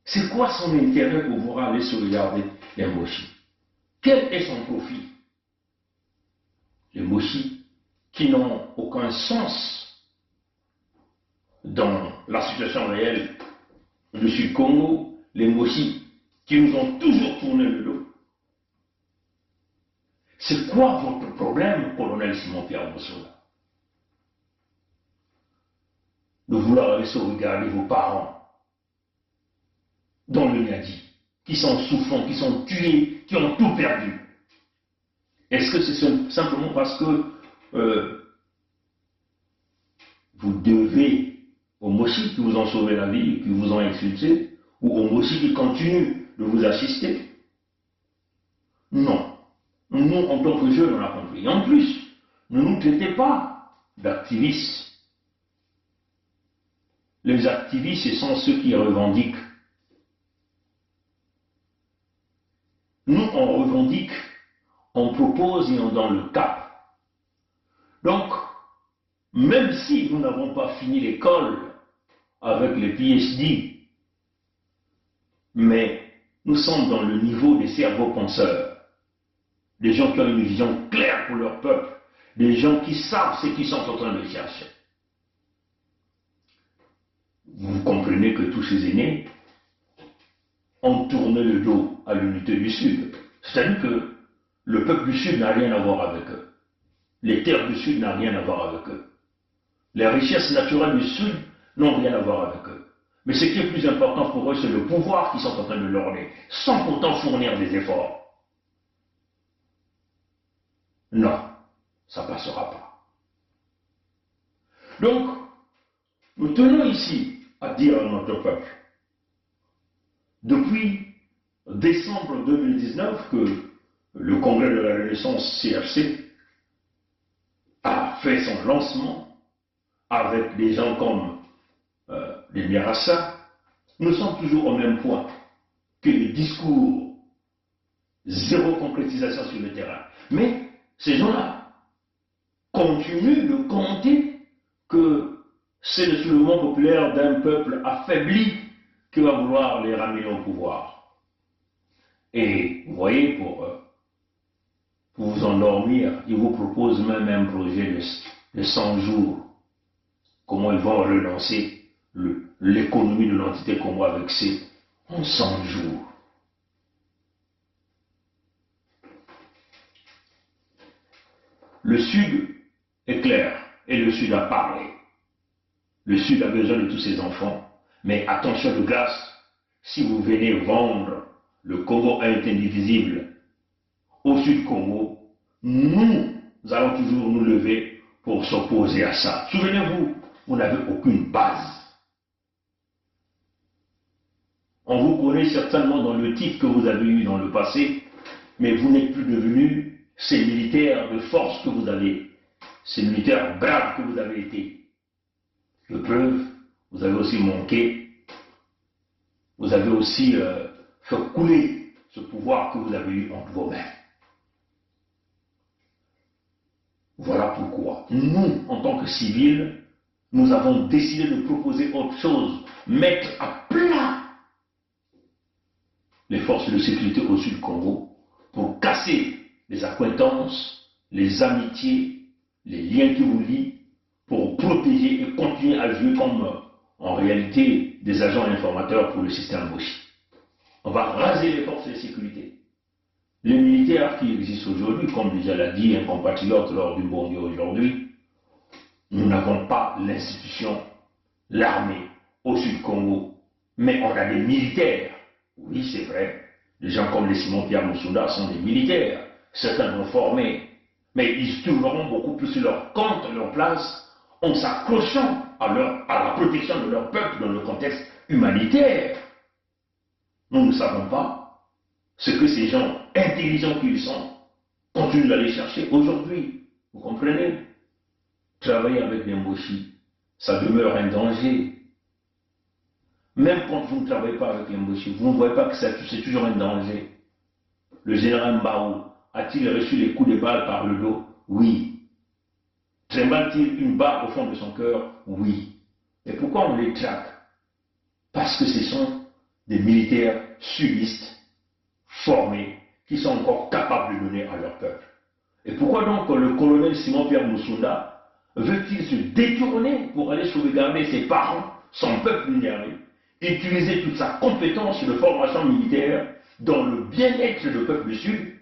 C'est quoi son intérêt pour pouvoir aller sauvegarder les Moshi? Quel est son profit? Les Moshi qui n'ont aucun sens dans la situation réelle du Sud-Congo, les Moshi qui nous ont toujours tourné le dos. C'est quoi votre problème, colonel Simon-Pierre Moussunda? De vouloir aller sauvegarder vos parents dans le Niadi, qui sont souffrants, qui sont tués, qui ont tout perdu. Est-ce que c'est simplement parce que vous devez aux Moshi qui vous ont sauvé la vie, qui vous ont insulté, ou aux Moshi qui continuent de vous assister? Non. Nous, en tant que jeunes, on a compris. En plus, ne nous traitez pas d'activistes. Les activistes, ce sont ceux qui revendiquent. Nous, on revendique, on propose et on donne le cap. Donc, même si nous n'avons pas fini l'école avec les PhD, mais nous sommes dans le niveau des cerveaux penseurs, des gens qui ont une vision claire pour leur peuple, des gens qui savent ce qu'ils sont en train de chercher. Vous comprenez que tous ces aînés ont tourné le dos à l'unité du Sud. C'est-à-dire que le peuple du Sud n'a rien à voir avec eux. Les terres du Sud n'ont rien à voir avec eux. Les richesses naturelles du Sud n'ont rien à voir avec eux. Mais ce qui est plus important pour eux, c'est le pouvoir qu'ils sont en train de leur donner, sans pourtant fournir des efforts. Non, ça ne passera pas. Donc, nous tenons ici à dire à notre peuple, depuis décembre 2019 que le Congrès de la Renaissance CRC a fait son lancement avec des gens comme les Mirassa, nous sommes toujours au même point que les discours, zéro concrétisation sur le terrain. Mais ces gens-là continuent de compter que c'est le soulèvement populaire d'un peuple affaibli qui va vouloir les ramener au pouvoir. Et vous voyez, pour vous endormir, ils vous proposent même un projet de 100 jours. Comment ils vont relancer l'économie de l'entité Congo avec ces 100 jours. Le Sud est clair, et le Sud a parlé. Le Sud a besoin de tous ses enfants, mais attention de grâce, si vous venez vendre le Congo indivisible au Sud Congo, nous allons toujours nous lever pour s'opposer à ça. Souvenez-vous, vous n'avez aucune base. On vous connaît certainement dans le titre que vous avez eu dans le passé, mais vous n'êtes plus devenus ces militaires de force que vous avez, ces militaires braves que vous avez été. De preuve, vous avez aussi manqué, vous avez aussi fait couler ce pouvoir que vous avez eu entre vos mains. Voilà pourquoi nous, en tant que civils, nous avons décidé de proposer autre chose, mettre à plat les forces de sécurité au Sud Congo pour casser les accointances, les amitiés, les liens qui vous lient, pour protéger et continuer à jouer comme en réalité des agents informateurs pour le système Boshi. On va raser les forces de sécurité. Les militaires qui existent aujourd'hui, comme déjà l'a dit un compatriote lors du Bondi aujourd'hui, nous n'avons pas l'institution, l'armée au Sud Congo, mais on a des militaires. Oui, c'est vrai, des gens comme les Simon-Pierre Moussouda sont des militaires, certains l'ont formé, mais ils trouveront beaucoup plus leur compte, leur place, en s'accrochant à la protection de leur peuple dans le contexte humanitaire. Nous ne savons pas ce que ces gens intelligents qu'ils sont continuent d'aller chercher aujourd'hui. Vous comprenez? Travailler avec les Mboshi, ça demeure un danger. Même quand vous ne travaillez pas avec les Mboshi, vous ne voyez pas que c'est toujours un danger. Le général Mbao a-t-il reçu les coups de balle par le dos? Oui. Tremble-t-il une balle au fond de son cœur? Oui. Et pourquoi on les traque? Parce que ce sont des militaires sudistes, formés, qui sont encore capables de donner à leur peuple. Et pourquoi donc le colonel Simon-Pierre Moussouda veut-il se détourner pour aller sauvegarder ses parents, son peuple vulnéré, utiliser toute sa compétence de formation militaire dans le bien-être du peuple du Sud?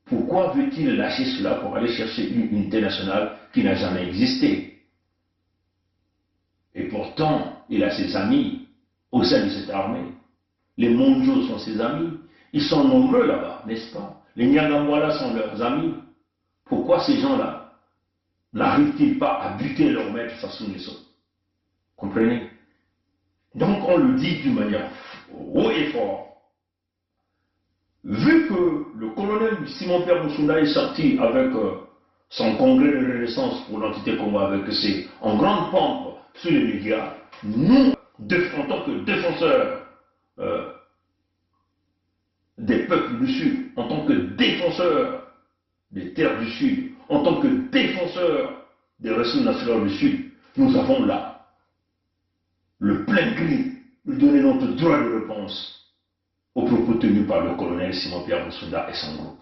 Pourquoi veut-il lâcher cela pour aller chercher une unité nationale qui n'a jamais existé? Et pourtant, il a ses amis au sein de cette armée. Les Monjos sont ses amis. Ils sont nombreux là-bas, n'est-ce pas? Les Nyangangwala sont leurs amis. Pourquoi ces gens-là n'arrivent-ils pas à buter leur maître Sassou Nguesso? Comprenez? Donc on le dit d'une manière haut et fort. vu que le colonel Simon-Pierre Moussunda est sorti avec son congrès de renaissance pour l'entité Congo avec C en grande pompe sur les médias, nous, en tant que défenseurs des peuples du Sud, en tant que défenseurs des terres du Sud, en tant que défenseurs des ressources nationales du Sud, nous avons là le plein gré de donner notre droit de réponse aux propos tenus par le colonel Simon-Pierre Moussunda et son groupe.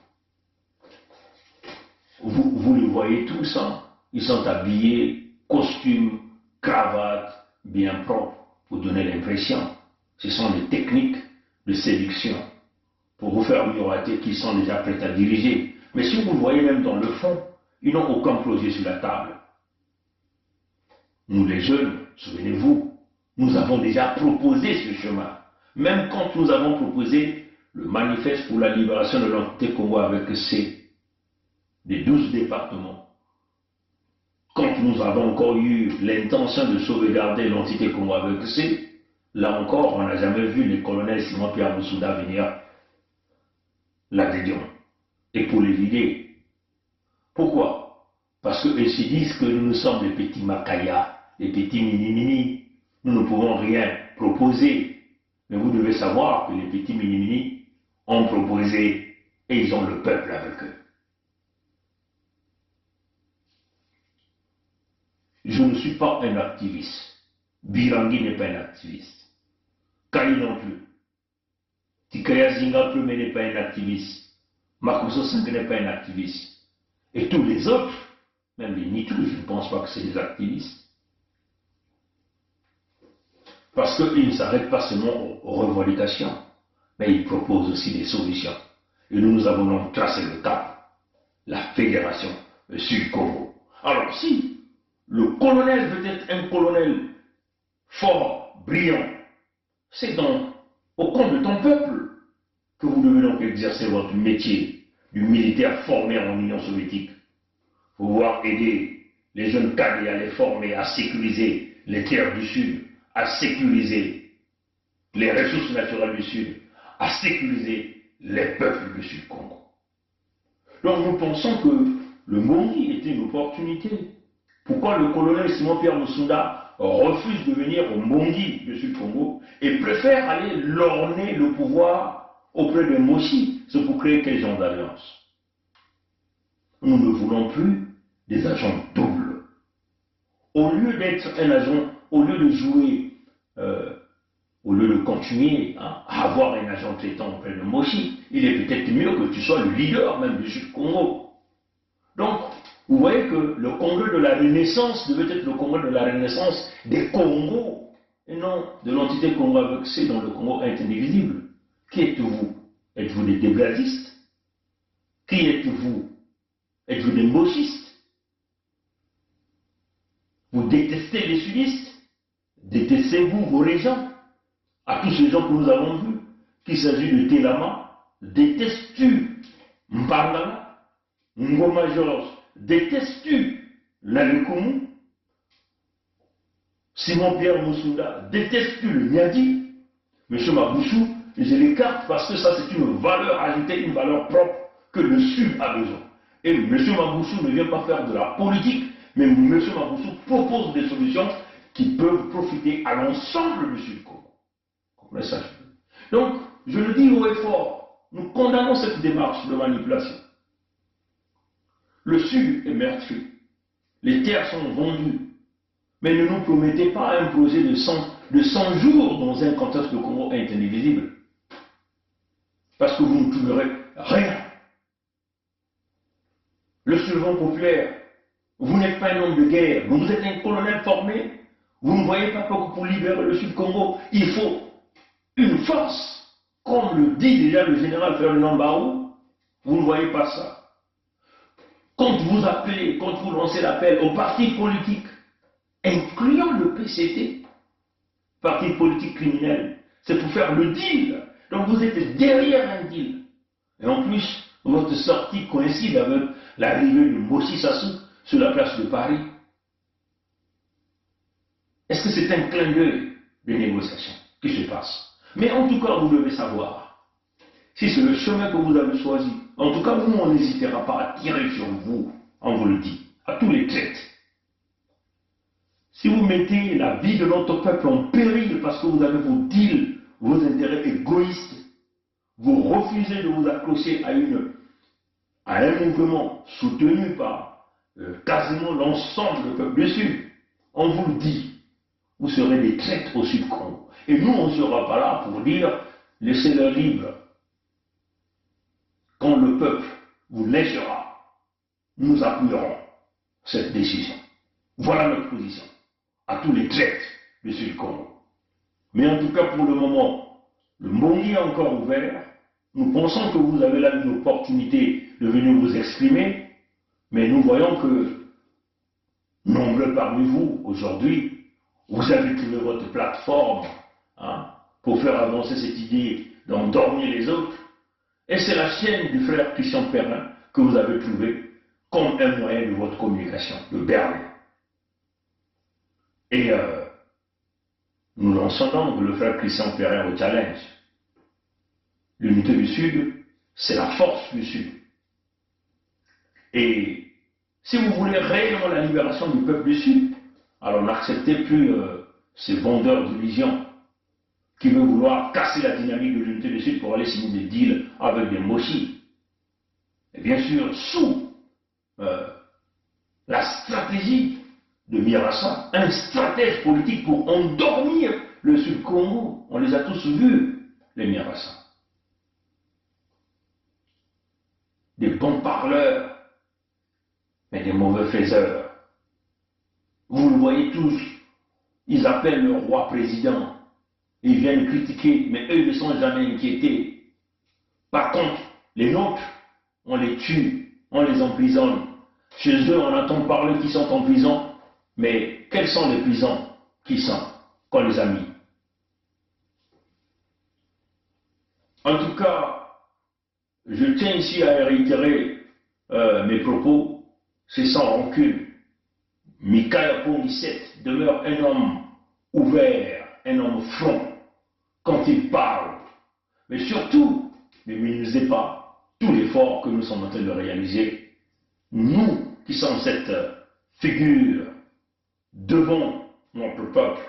Vous les voyez tous, hein? Ils sont habillés, costumes, cravates, bien propres, pour donner l'impression. Ce sont des techniques de séduction pour vous faire miroiter qu'ils sont déjà prêts à diriger. Mais si vous le voyez même dans le fond, ils n'ont aucun projet sur la table. Nous les jeunes, souvenez-vous, nous avons déjà proposé ce chemin. Même quand nous avons proposé le manifeste pour la libération de l'entité Congo avec C, des 12 départements, quand nous avons encore eu l'intention de sauvegarder l'entité Congo avec C, là encore, on n'a jamais vu le colonel Simon-Pierre Moussunda venir là-dedans et pour les vider. Pourquoi? Parce qu'ils se disent que nous sommes des petits macayas, des petits mini-mini. Nous ne pouvons rien proposer. Mais vous devez savoir que les petits mini-mini ont proposé et ils ont le peuple avec eux. Je ne suis pas un activiste. Birangui n'est pas un activiste. Kali non plus. Tikaya Zinga Plume n'est pas un activiste. Makoso Sangue n'est pas un activiste. Et tous les autres, même les Nitus, je ne pense pas que c'est des activistes. Parce qu'ils ne s'arrêtent pas seulement aux revendications, mais ils proposent aussi des solutions. Et nous avons donc tracé le cap, la fédération Sud-Congo. Alors si le colonel veut être un colonel fort, brillant, c'est donc au compte de ton peuple que vous devez donc exercer votre métier du militaire formé en Union soviétique. Pouvoir aider les jeunes cadets à les former, à sécuriser les terres du Sud, à sécuriser les ressources naturelles du Sud, à sécuriser les peuples du Sud-Congo. Donc nous pensons que le Mongi était une opportunité. Pourquoi le colonel Simon-Pierre Moussunda refuse de venir au Mongi du Sud-Congo et préfère aller lorgner le pouvoir auprès de Moshi? C'est pour créer quel genre d'alliance? Nous ne voulons plus des agents doubles. Au lieu d'être un agent, au lieu de jouer, au lieu de continuer à avoir un agent traitant auprès de Moshi, il est peut-être mieux que tu sois le leader même du Sud-Congo. Donc, vous voyez que le congrès de la Renaissance devait être le congrès de la Renaissance des Congos, et non de l'entité Congo avec C dont le Congo est indivisible. Qui êtes-vous? Êtes-vous des déblasistes? Qui êtes-vous? Êtes-vous des mochistes? Vous détestez les sudistes? Détestez-vous vos régents? À tous ces gens que nous avons vus, qu'il s'agit de Telama, détestes-tu Mbangala, Ngoma Georges? Détestes-tu Lalekumu, Simon-Pierre Moussunda? Détestes-tu le Niadi? Monsieur Maboussou, je l'écarte parce que ça c'est une valeur ajoutée, une valeur propre que le Sud a besoin. Et monsieur Maboussou ne vient pas faire de la politique, mais monsieur Maboussou propose des solutions qui peuvent profiter à l'ensemble du Sud-Congo. Comprenez ça? Donc, je le dis haut et fort, nous condamnons cette démarche de manipulation. Le Sud est meurtri. Les terres sont vendues. Mais ne nous promettez pas un projet de 100 jours dans un contexte de Congo indivisible. Parce que vous ne trouverez rien. Le survivant populaire, vous n'êtes pas un homme de guerre, vous êtes un colonel formé. Vous ne voyez pas que pour libérer le Sud-Congo, il faut une force. Comme le dit déjà le général Ferdinand Barou, vous ne voyez pas ça. Quand vous appelez, quand vous lancez l'appel aux partis politiques, incluant le PCT, parti politique criminel, c'est pour faire le deal. Donc vous êtes derrière un deal. Et en plus, votre sortie coïncide avec l'arrivée de Moshi Sassou sur la place de Paris. Est-ce que c'est un clin d'œil des négociations qui se passent? Mais en tout cas, vous devez savoir si c'est le chemin que vous avez choisi, en tout cas, nous, on n'hésitera pas à tirer sur vous, on vous le dit, à tous les traites. Si vous mettez la vie de notre peuple en péril parce que vous avez vos deals, vos intérêts égoïstes, vous refusez de vous accrocher à un mouvement soutenu par quasiment l'ensemble du peuple du Sud, on vous le dit, vous serez des traîtres au Sud-Congo. Et nous, on ne sera pas là pour dire, laissez-le libre. Quand le peuple vous lâchera, nous appuierons cette décision. Voilà notre position, à tous les traîtres du Sud-Congo. Mais en tout cas, pour le moment, le Mbongi est encore ouvert. Nous pensons que vous avez là une opportunité de venir vous exprimer, mais nous voyons que nombreux parmi vous, aujourd'hui, vous avez trouvé votre plateforme pour faire avancer cette idée d'endormir les autres. Et c'est la chaîne du frère Christian Perrin que vous avez trouvé comme un moyen de votre communication, de berner. Et nous lançons donc le frère Christian Perrin au challenge. L'unité du Sud, c'est la force du Sud. Et si vous voulez réellement la libération du peuple du Sud, alors n'acceptez plus ces vendeurs d'illusions qui veulent vouloir casser la dynamique de l'unité du Sud pour aller signer des deals avec des mochis. Et bien sûr, sous la stratégie de Mirassa, un stratège politique pour endormir le Sud-Congo. On les a tous vus, les Mirassa. Des bons parleurs, mais des mauvais faiseurs. Vous le voyez tous, ils appellent le roi président, ils viennent critiquer, mais eux ne sont jamais inquiétés. Par contre, les nôtres, on les tue, on les emprisonne. Chez eux, on entend parler qu'ils sont en prison, mais quelles sont les prisons qui sont qu'on les a mis? En tout cas, je tiens ici à réitérer mes propos, c'est sans rancune. Mikaya Pongisset demeure un homme ouvert, un homme franc quand il parle. Mais surtout, ne minimisez pas tout l'effort que nous sommes en train de réaliser. Nous qui sommes cette figure devant notre peuple.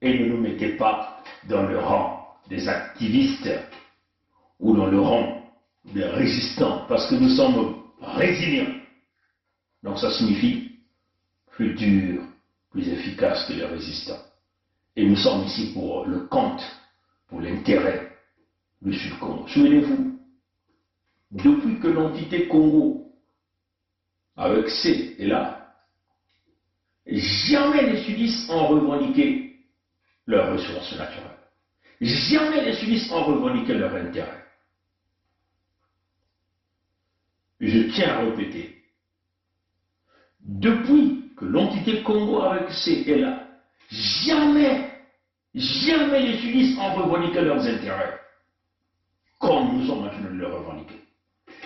Et ne nous mettez pas dans le rang des activistes ou dans le rang des résistants, parce que nous sommes résilients. Donc ça signifie plus dur, plus efficace que les résistants. Et nous sommes ici pour le compte, pour l'intérêt du Sud-Congo. Souvenez-vous, depuis que l'entité Congo, avec C est là, jamais les sudistes ont revendiqué leurs ressources naturelles. Jamais les sudistes ont revendiqué leur intérêt. Je tiens à répéter, depuis que l'entité Congo avec C est là, jamais les sudistes ont revendiqué leurs intérêts, comme nous sommes en train de le revendiquer.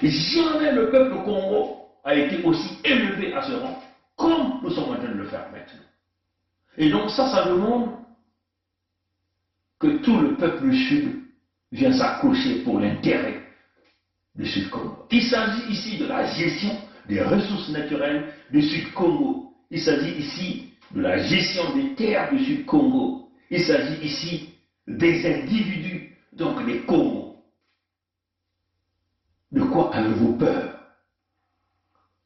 Jamais le peuple Congo a été aussi élevé à ce rang, comme nous sommes en train de le faire maintenant. Et donc ça demande que tout le peuple du Sud vient s'accrocher pour l'intérêt du Sud-Congo. Il s'agit ici de la gestion des ressources naturelles du Sud-Congo. Il s'agit ici de la gestion des terres du Sud-Congo. Il s'agit ici des individus, donc des Congos. De quoi avez-vous peur?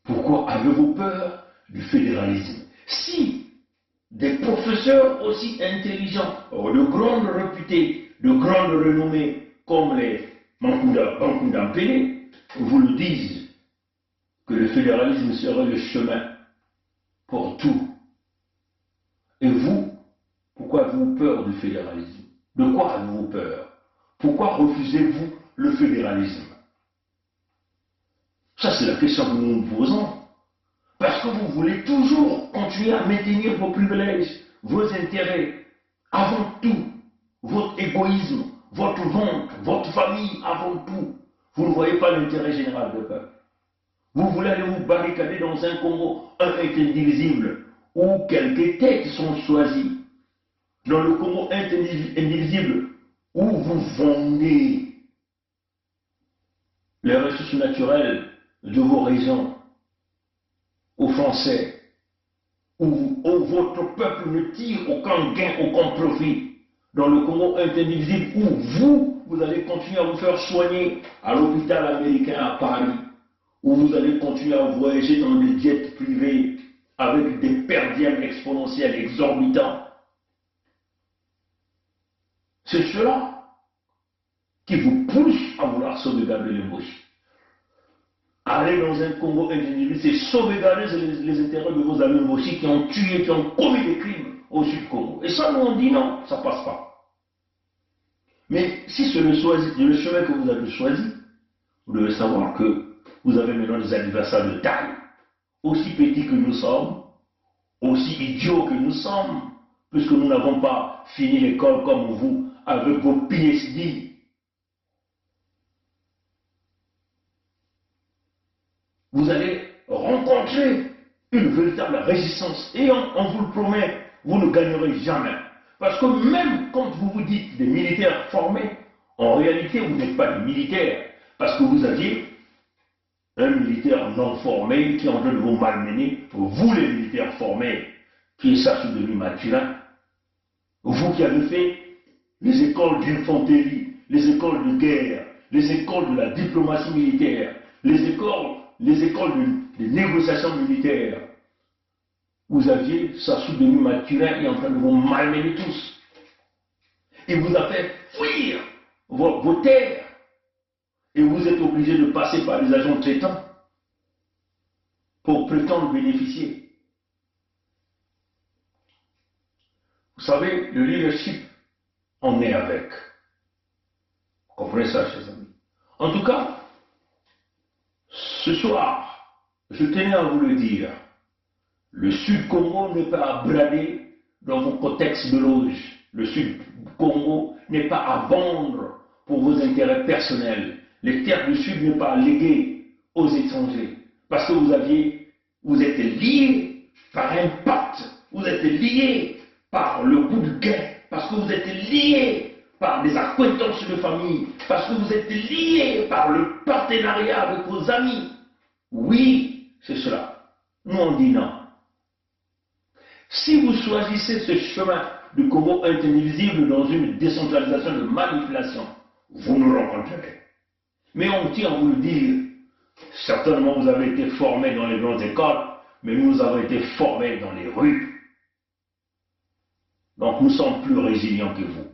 Pourquoi avez-vous peur du fédéralisme? Si des professeurs aussi intelligents, de grande réputés, de grande renommée, comme les Bankunda Mpele, vous le disent, que le fédéralisme serait le chemin pour tout. Et vous, pourquoi avez-vous peur du fédéralisme? De quoi avez-vous peur? Pourquoi refusez-vous le fédéralisme? Ça, c'est la question que nous nous posons. Parce que vous voulez toujours continuer à maintenir vos privilèges, vos intérêts, avant tout, votre égoïsme, votre ventre, votre famille, avant tout. Vous ne voyez pas l'intérêt général du peuple. Vous voulez aller vous barricader dans un Congo, un est indivisible, où quelques têtes sont choisies. Dans le Congo indivisible, où vous vendez les ressources naturelles de vos régions aux Français, où votre peuple ne tire aucun gain, aucun profit, dans le Congo indivisible, où vous allez continuer à vous faire soigner à l'hôpital américain à Paris, où vous allez continuer à voyager dans des jets privés avec des perdièmes exponentiels exorbitants. C'est cela qui vous pousse à vouloir sauvegarder les Moshi. Aller dans un Congo indivisible, c'est sauvegarder les intérêts de vos amis Moshi qui ont tué, qui ont commis des crimes au Sud-Congo. Et ça, nous on dit non, ça passe pas. Mais si c'est le chemin que vous avez choisi, vous devez savoir que vous avez maintenant des adversaires de taille, aussi petits que nous sommes, aussi idiots que nous sommes, puisque nous n'avons pas fini l'école comme vous, avec vos PhD. Vous allez rencontrer une véritable résistance. Et on vous le promet, vous ne gagnerez jamais. Parce que même quand vous vous dites des militaires formés, en réalité, vous n'êtes pas des militaires. Parce que vous aviez un militaire non formé qui est en train de vous malmener. Vous, les militaires formés, qui est Sassou Denis Mathurin, vous qui avez fait les écoles d'infanterie, les écoles de guerre, les écoles de la diplomatie militaire, les écoles de négociation militaire, vous aviez Sassou Denis Mathurin qui est en train de vous malmener tous. Il vous a fait fuir vos terres. Et vous êtes obligé de passer par des agents traitants pour prétendre bénéficier. Vous savez, le leadership, on est avec. Vous comprenez ça, chers amis? En tout cas, ce soir, je tenais à vous le dire, le Sud-Congo n'est pas à brader dans vos contextes de loge. Le Sud-Congo n'est pas à vendre pour vos intérêts personnels. Les terres du Sud n'est pas à léguer aux étrangers. Parce que vous êtes liés par un pacte. Vous êtes liés par le goût du gain. Parce que vous êtes liés par des acquaintances de famille. Parce que vous êtes liés par le partenariat avec vos amis. Oui, c'est cela. Nous on dit non. Si vous choisissez ce chemin du Congo indivisible dans une décentralisation de manipulation, vous nous rencontrerez. Mais on tient à vous le dire, certainement vous avez été formés dans les grandes écoles, mais nous avons été formés dans les rues. Donc nous sommes plus résilients que vous.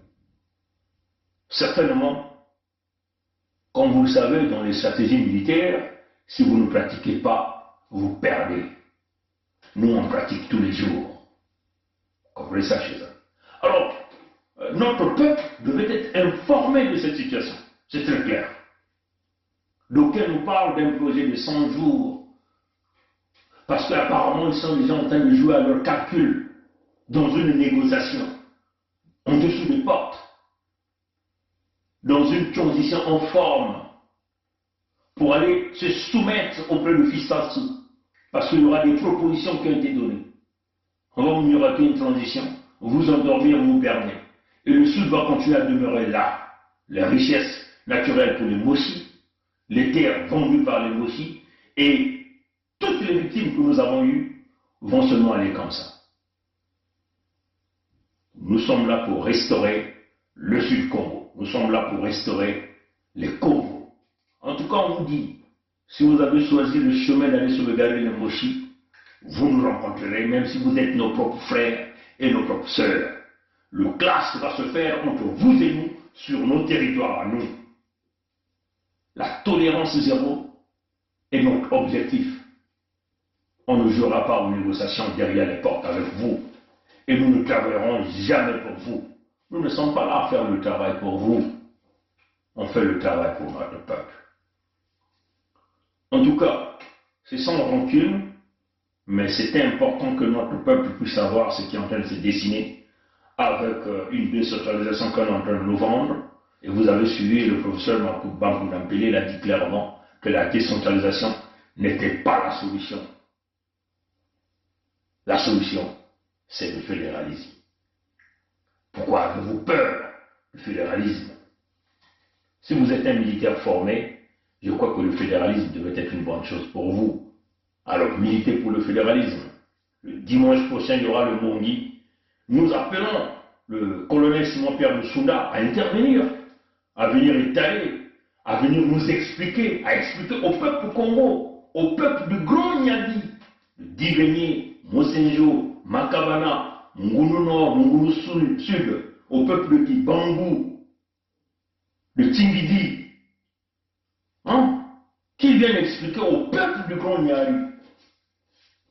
Certainement, comme vous le savez, dans les stratégies militaires, si vous ne pratiquez pas, vous perdez. Nous, on pratique tous les jours. Vous comprenez ça chez eux. Alors, notre peuple devait être informé de cette situation. C'est très clair. D'aucuns nous parlent d'un projet de 100 jours. Parce qu'apparemment, ils sont déjà en train de jouer à leur calcul dans une négociation, en dessous des portes, dans une transition en forme, pour aller se soumettre auprès de Fils Sassou. Parce qu'il y aura des propositions qui ont été données. On va vous rater une transition, vous endormir, vous perdez. Et le Sud va continuer à demeurer là. Les richesses naturelles pour les Moshi, les terres vendues par les Moshi, et toutes les victimes que nous avons eues vont seulement aller comme ça. Nous sommes là pour restaurer le Sud-Congo. Nous sommes là pour restaurer les Congos. En tout cas, on vous dit, si vous avez choisi le chemin d'aller sauvegarder les Moshi, vous nous rencontrerez, même si vous êtes nos propres frères et nos propres sœurs. Le clash va se faire entre vous et nous sur nos territoires à nous. La tolérance zéro est notre objectif. On ne jouera pas aux négociations derrière les portes avec vous. Et nous ne travaillerons jamais pour vous. Nous ne sommes pas là à faire le travail pour vous. On fait le travail pour notre peuple. En tout cas, c'est sans rancune, mais c'est important que notre peuple puisse savoir ce qui est en train de se dessiner avec une décentralisation qu'on est en train de nous vendre. Et vous avez suivi le professeur Bankou Dampélé, il a dit clairement que la décentralisation n'était pas la solution. La solution, c'est le fédéralisme. Pourquoi avez-vous peur du fédéralisme? Si vous êtes un militaire formé, Je crois que le fédéralisme devait être une bonne chose pour vous. Alors militez pour le fédéralisme. Le dimanche prochain, il y aura le Mongi. Nous appelons le colonel Simon-Pierre Musunda à intervenir, à venir étaler, à venir nous expliquer, à expliquer au peuple Congo, au peuple du Grand Nyadi, de Divénier, Mosenjo, Makabana, Mungunu Nord, Mungunu Sud, au peuple de Kibangu, de Tingidi, hein, qui viennent expliquer au peuple du Grand Nyari,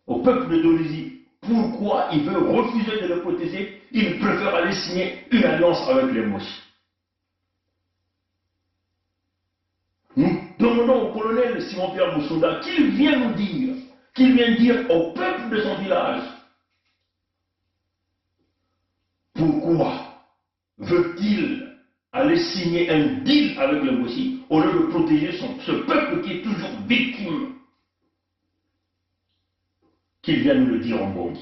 au peuple de Dolisie, pourquoi il veut refuser de le protéger, il préfère aller signer une alliance avec les Moshi. Nous demandons au colonel Simon-Pierre Musunda qu'il vienne nous dire, qu'il vienne dire au peuple de son village, pourquoi veut-il aller signer un deal avec le Moshi au lieu de protéger ce peuple qui est toujours victime. Qu'il vienne nous le dire en Bongi.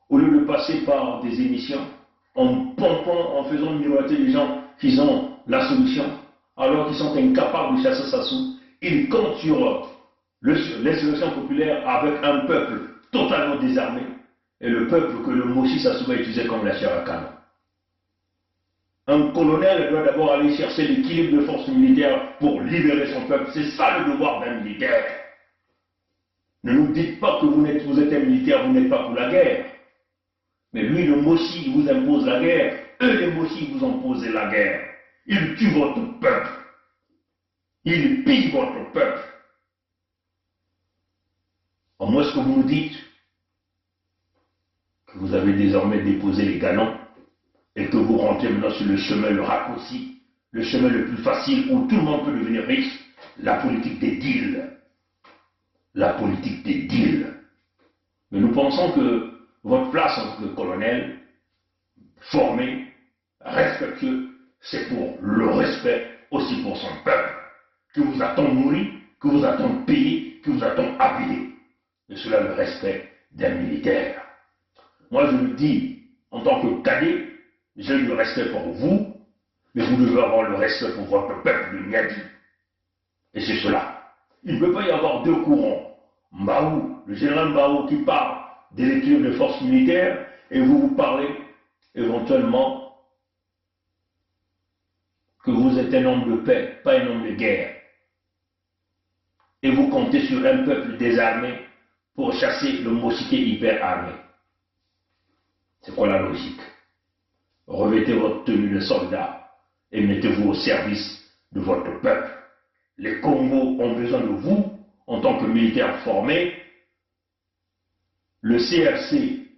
Au lieu de passer par des émissions, en pompant, en faisant miroiter les gens qu'ils ont la solution, alors qu'ils sont incapables de chasser Sassou, ils comptent sur l'insurrection populaire avec un peuple totalement désarmé, et le peuple que le Moshi Sassou va utiliser comme la chair à canon. Un colonel doit d'abord aller chercher l'équilibre de forces militaires pour libérer son peuple. C'est ça le devoir d'un militaire. Ne nous dites pas que vous êtes un militaire, vous n'êtes pas pour la guerre. Mais lui, le Moshi, il vous impose la guerre. Eux, les Moshi, vous imposent la guerre. Ils tuent votre peuple. Ils pillent votre peuple. Au moins, ce que vous nous dites, que vous avez désormais déposé les galons, et que vous rentrez maintenant sur le chemin le raccourci, le chemin le plus facile où tout le monde peut devenir riche, la politique des deals. La politique des deals. Mais nous pensons que votre place en tant que colonel, formé, respectueux, c'est pour le respect aussi pour son peuple, qui vous attend nourri, qui vous attend payé, qui vous attend habillé. Et cela le respect d'un militaire. Moi je le dis, en tant que cadet, j'ai le respect pour vous, mais vous devez avoir le respect pour votre peuple de Nyadi. Et c'est cela. Il ne peut pas y avoir deux courants. Mbaou, le général Mbaou qui parle de l'équilibre des forces militaires, et vous parlez éventuellement que vous êtes un homme de paix, pas un homme de guerre. Et vous comptez sur un peuple désarmé pour chasser le Mossiké hyper armé. C'est quoi la logique? Revêtez votre tenue de soldat et mettez-vous au service de votre peuple. Les Congos ont besoin de vous en tant que militaires formés. Le CRC,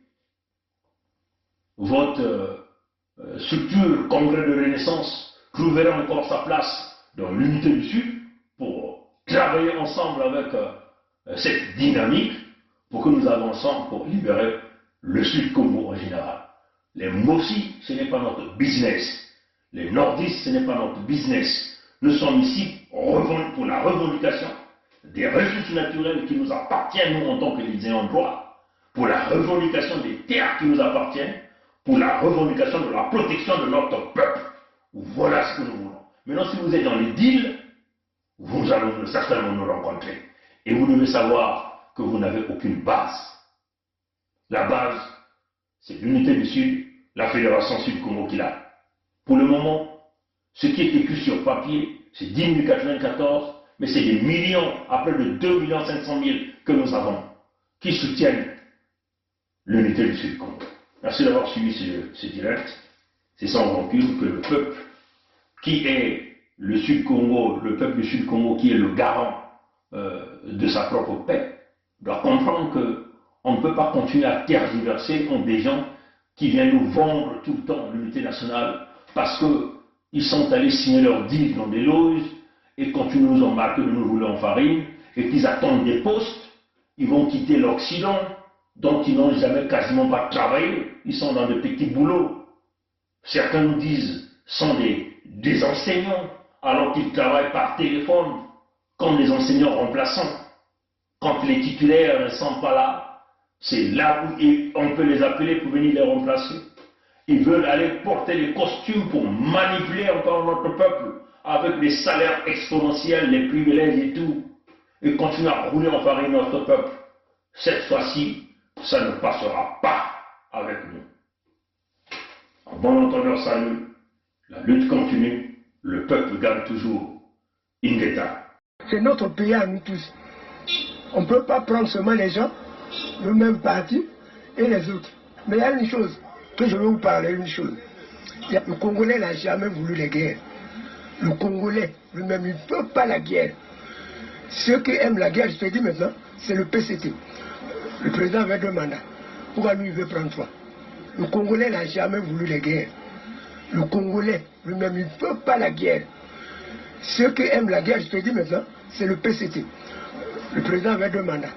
votre structure Congrès de Renaissance, trouverà encore sa place dans l'unité du Sud pour travailler ensemble avec cette dynamique pour que nous avancions pour libérer le Sud Congo en général. Les Moshi, ce n'est pas notre business. Les Nordistes, ce n'est pas notre business. Nous sommes ici pour la revendication des ressources naturelles qui nous appartiennent, nous, en tant que les ayants droit, pour la revendication des terres qui nous appartiennent, pour la revendication de la protection de notre peuple. Voilà ce que nous voulons. Maintenant, si vous êtes dans les deals, vous allez certainement nous rencontrer. Et vous devez savoir que vous n'avez aucune base. La base, c'est l'unité du Sud, la Fédération Sud-Congo qui l'a. Pour le moment, ce qui est écrit sur papier, c'est 10 094, mais c'est des millions, à près de 2 500 000 que nous avons, qui soutiennent l'unité du Sud-Congo. Merci d'avoir suivi ce direct. C'est sans rancune que le peuple qui est le Sud-Congo, le peuple du Sud-Congo qui est le garant de sa propre paix, doit comprendre qu'on ne peut pas continuer à tergiverser contre des gens qui viennent nous vendre tout le temps l'unité nationale parce qu'ils sont allés signer leur deal dans des loges et quand ils nous ont marqué de nous rouler en farine et qu'ils attendent des postes, ils vont quitter l'Occident dont ils n'ont jamais quasiment pas travaillé, ils sont dans de petits boulots. Certains nous disent sont des enseignants alors qu'ils travaillent par téléphone comme les enseignants remplaçants. Quand les titulaires ne sont pas là, c'est là où on peut les appeler pour venir les remplacer. Ils veulent aller porter les costumes pour manipuler encore notre peuple, avec les salaires exponentiels, les privilèges et tout, et continuer à rouler en farine notre peuple. Cette fois-ci, ça ne passera pas avec nous. En bon entendeur, salut, la lutte continue, le peuple gagne toujours. Ingeta. C'est notre pays à nous tous. On ne peut pas prendre seulement les gens, le même parti et les autres. Mais il y a une chose, que je vais vous parler, une chose. Le Congolais n'a jamais voulu la guerre. Le Congolais lui-même, il ne veut pas la guerre. Ceux qui aiment la guerre, je te dis maintenant, c'est le PCT. Le président avait 2 mandats. Pourquoi lui, il veut prendre 3? Le Congolais n'a jamais voulu la guerre. Le Congolais lui-même, il ne veut pas la guerre. Ceux qui aiment la guerre, je te dis maintenant, c'est le PCT. Le président avait 2 mandats.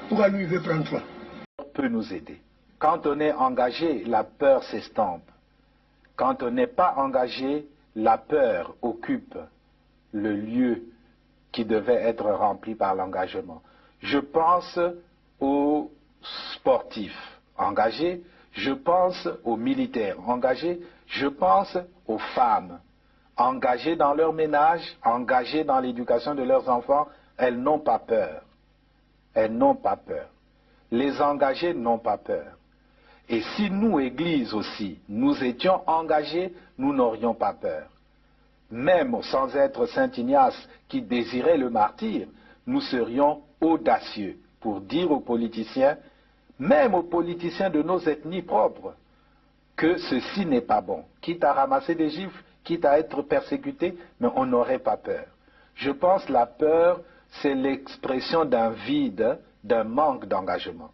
Pourquoi lui, il veut prendre 3? Peut nous aider. Quand on est engagé, la peur s'estompe. Quand on n'est pas engagé, la peur occupe le lieu qui devait être rempli par l'engagement. Je pense aux sportifs engagés, je pense aux militaires engagés, je pense aux femmes engagées dans leur ménage, engagées dans l'éducation de leurs enfants. Elles n'ont pas peur. Elles n'ont pas peur. Les engagés n'ont pas peur. Et si nous, Église aussi, nous étions engagés, nous n'aurions pas peur. Même sans être Saint Ignace qui désirait le martyre, nous serions audacieux pour dire aux politiciens, même aux politiciens de nos ethnies propres, que ceci n'est pas bon. Quitte à ramasser des gifles, quitte à être persécuté, mais on n'aurait pas peur. Je pense que la peur, c'est l'expression d'un vide, d'un manque d'engagement.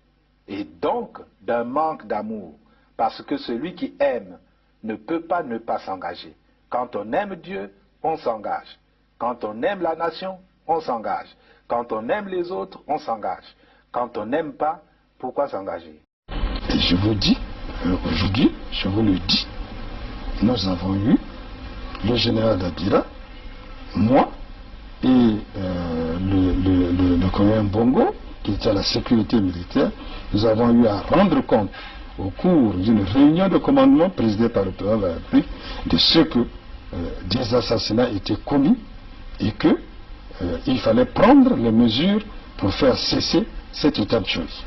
Et donc d'un manque d'amour. Parce que celui qui aime ne peut pas ne pas s'engager. Quand on aime Dieu, on s'engage. Quand on aime la nation, on s'engage. Quand on aime les autres, on s'engage. Quand on n'aime pas, pourquoi s'engager? Et je vous dis, aujourd'hui, je vous le dis, nous avons eu le général Dabira, moi et le colonel Bongo, qui était à la sécurité militaire. Nous avons eu à rendre compte au cours d'une réunion de commandement présidée par le président de la République de ce que des assassinats étaient commis et qu'il fallait prendre les mesures pour faire cesser cet état de choses.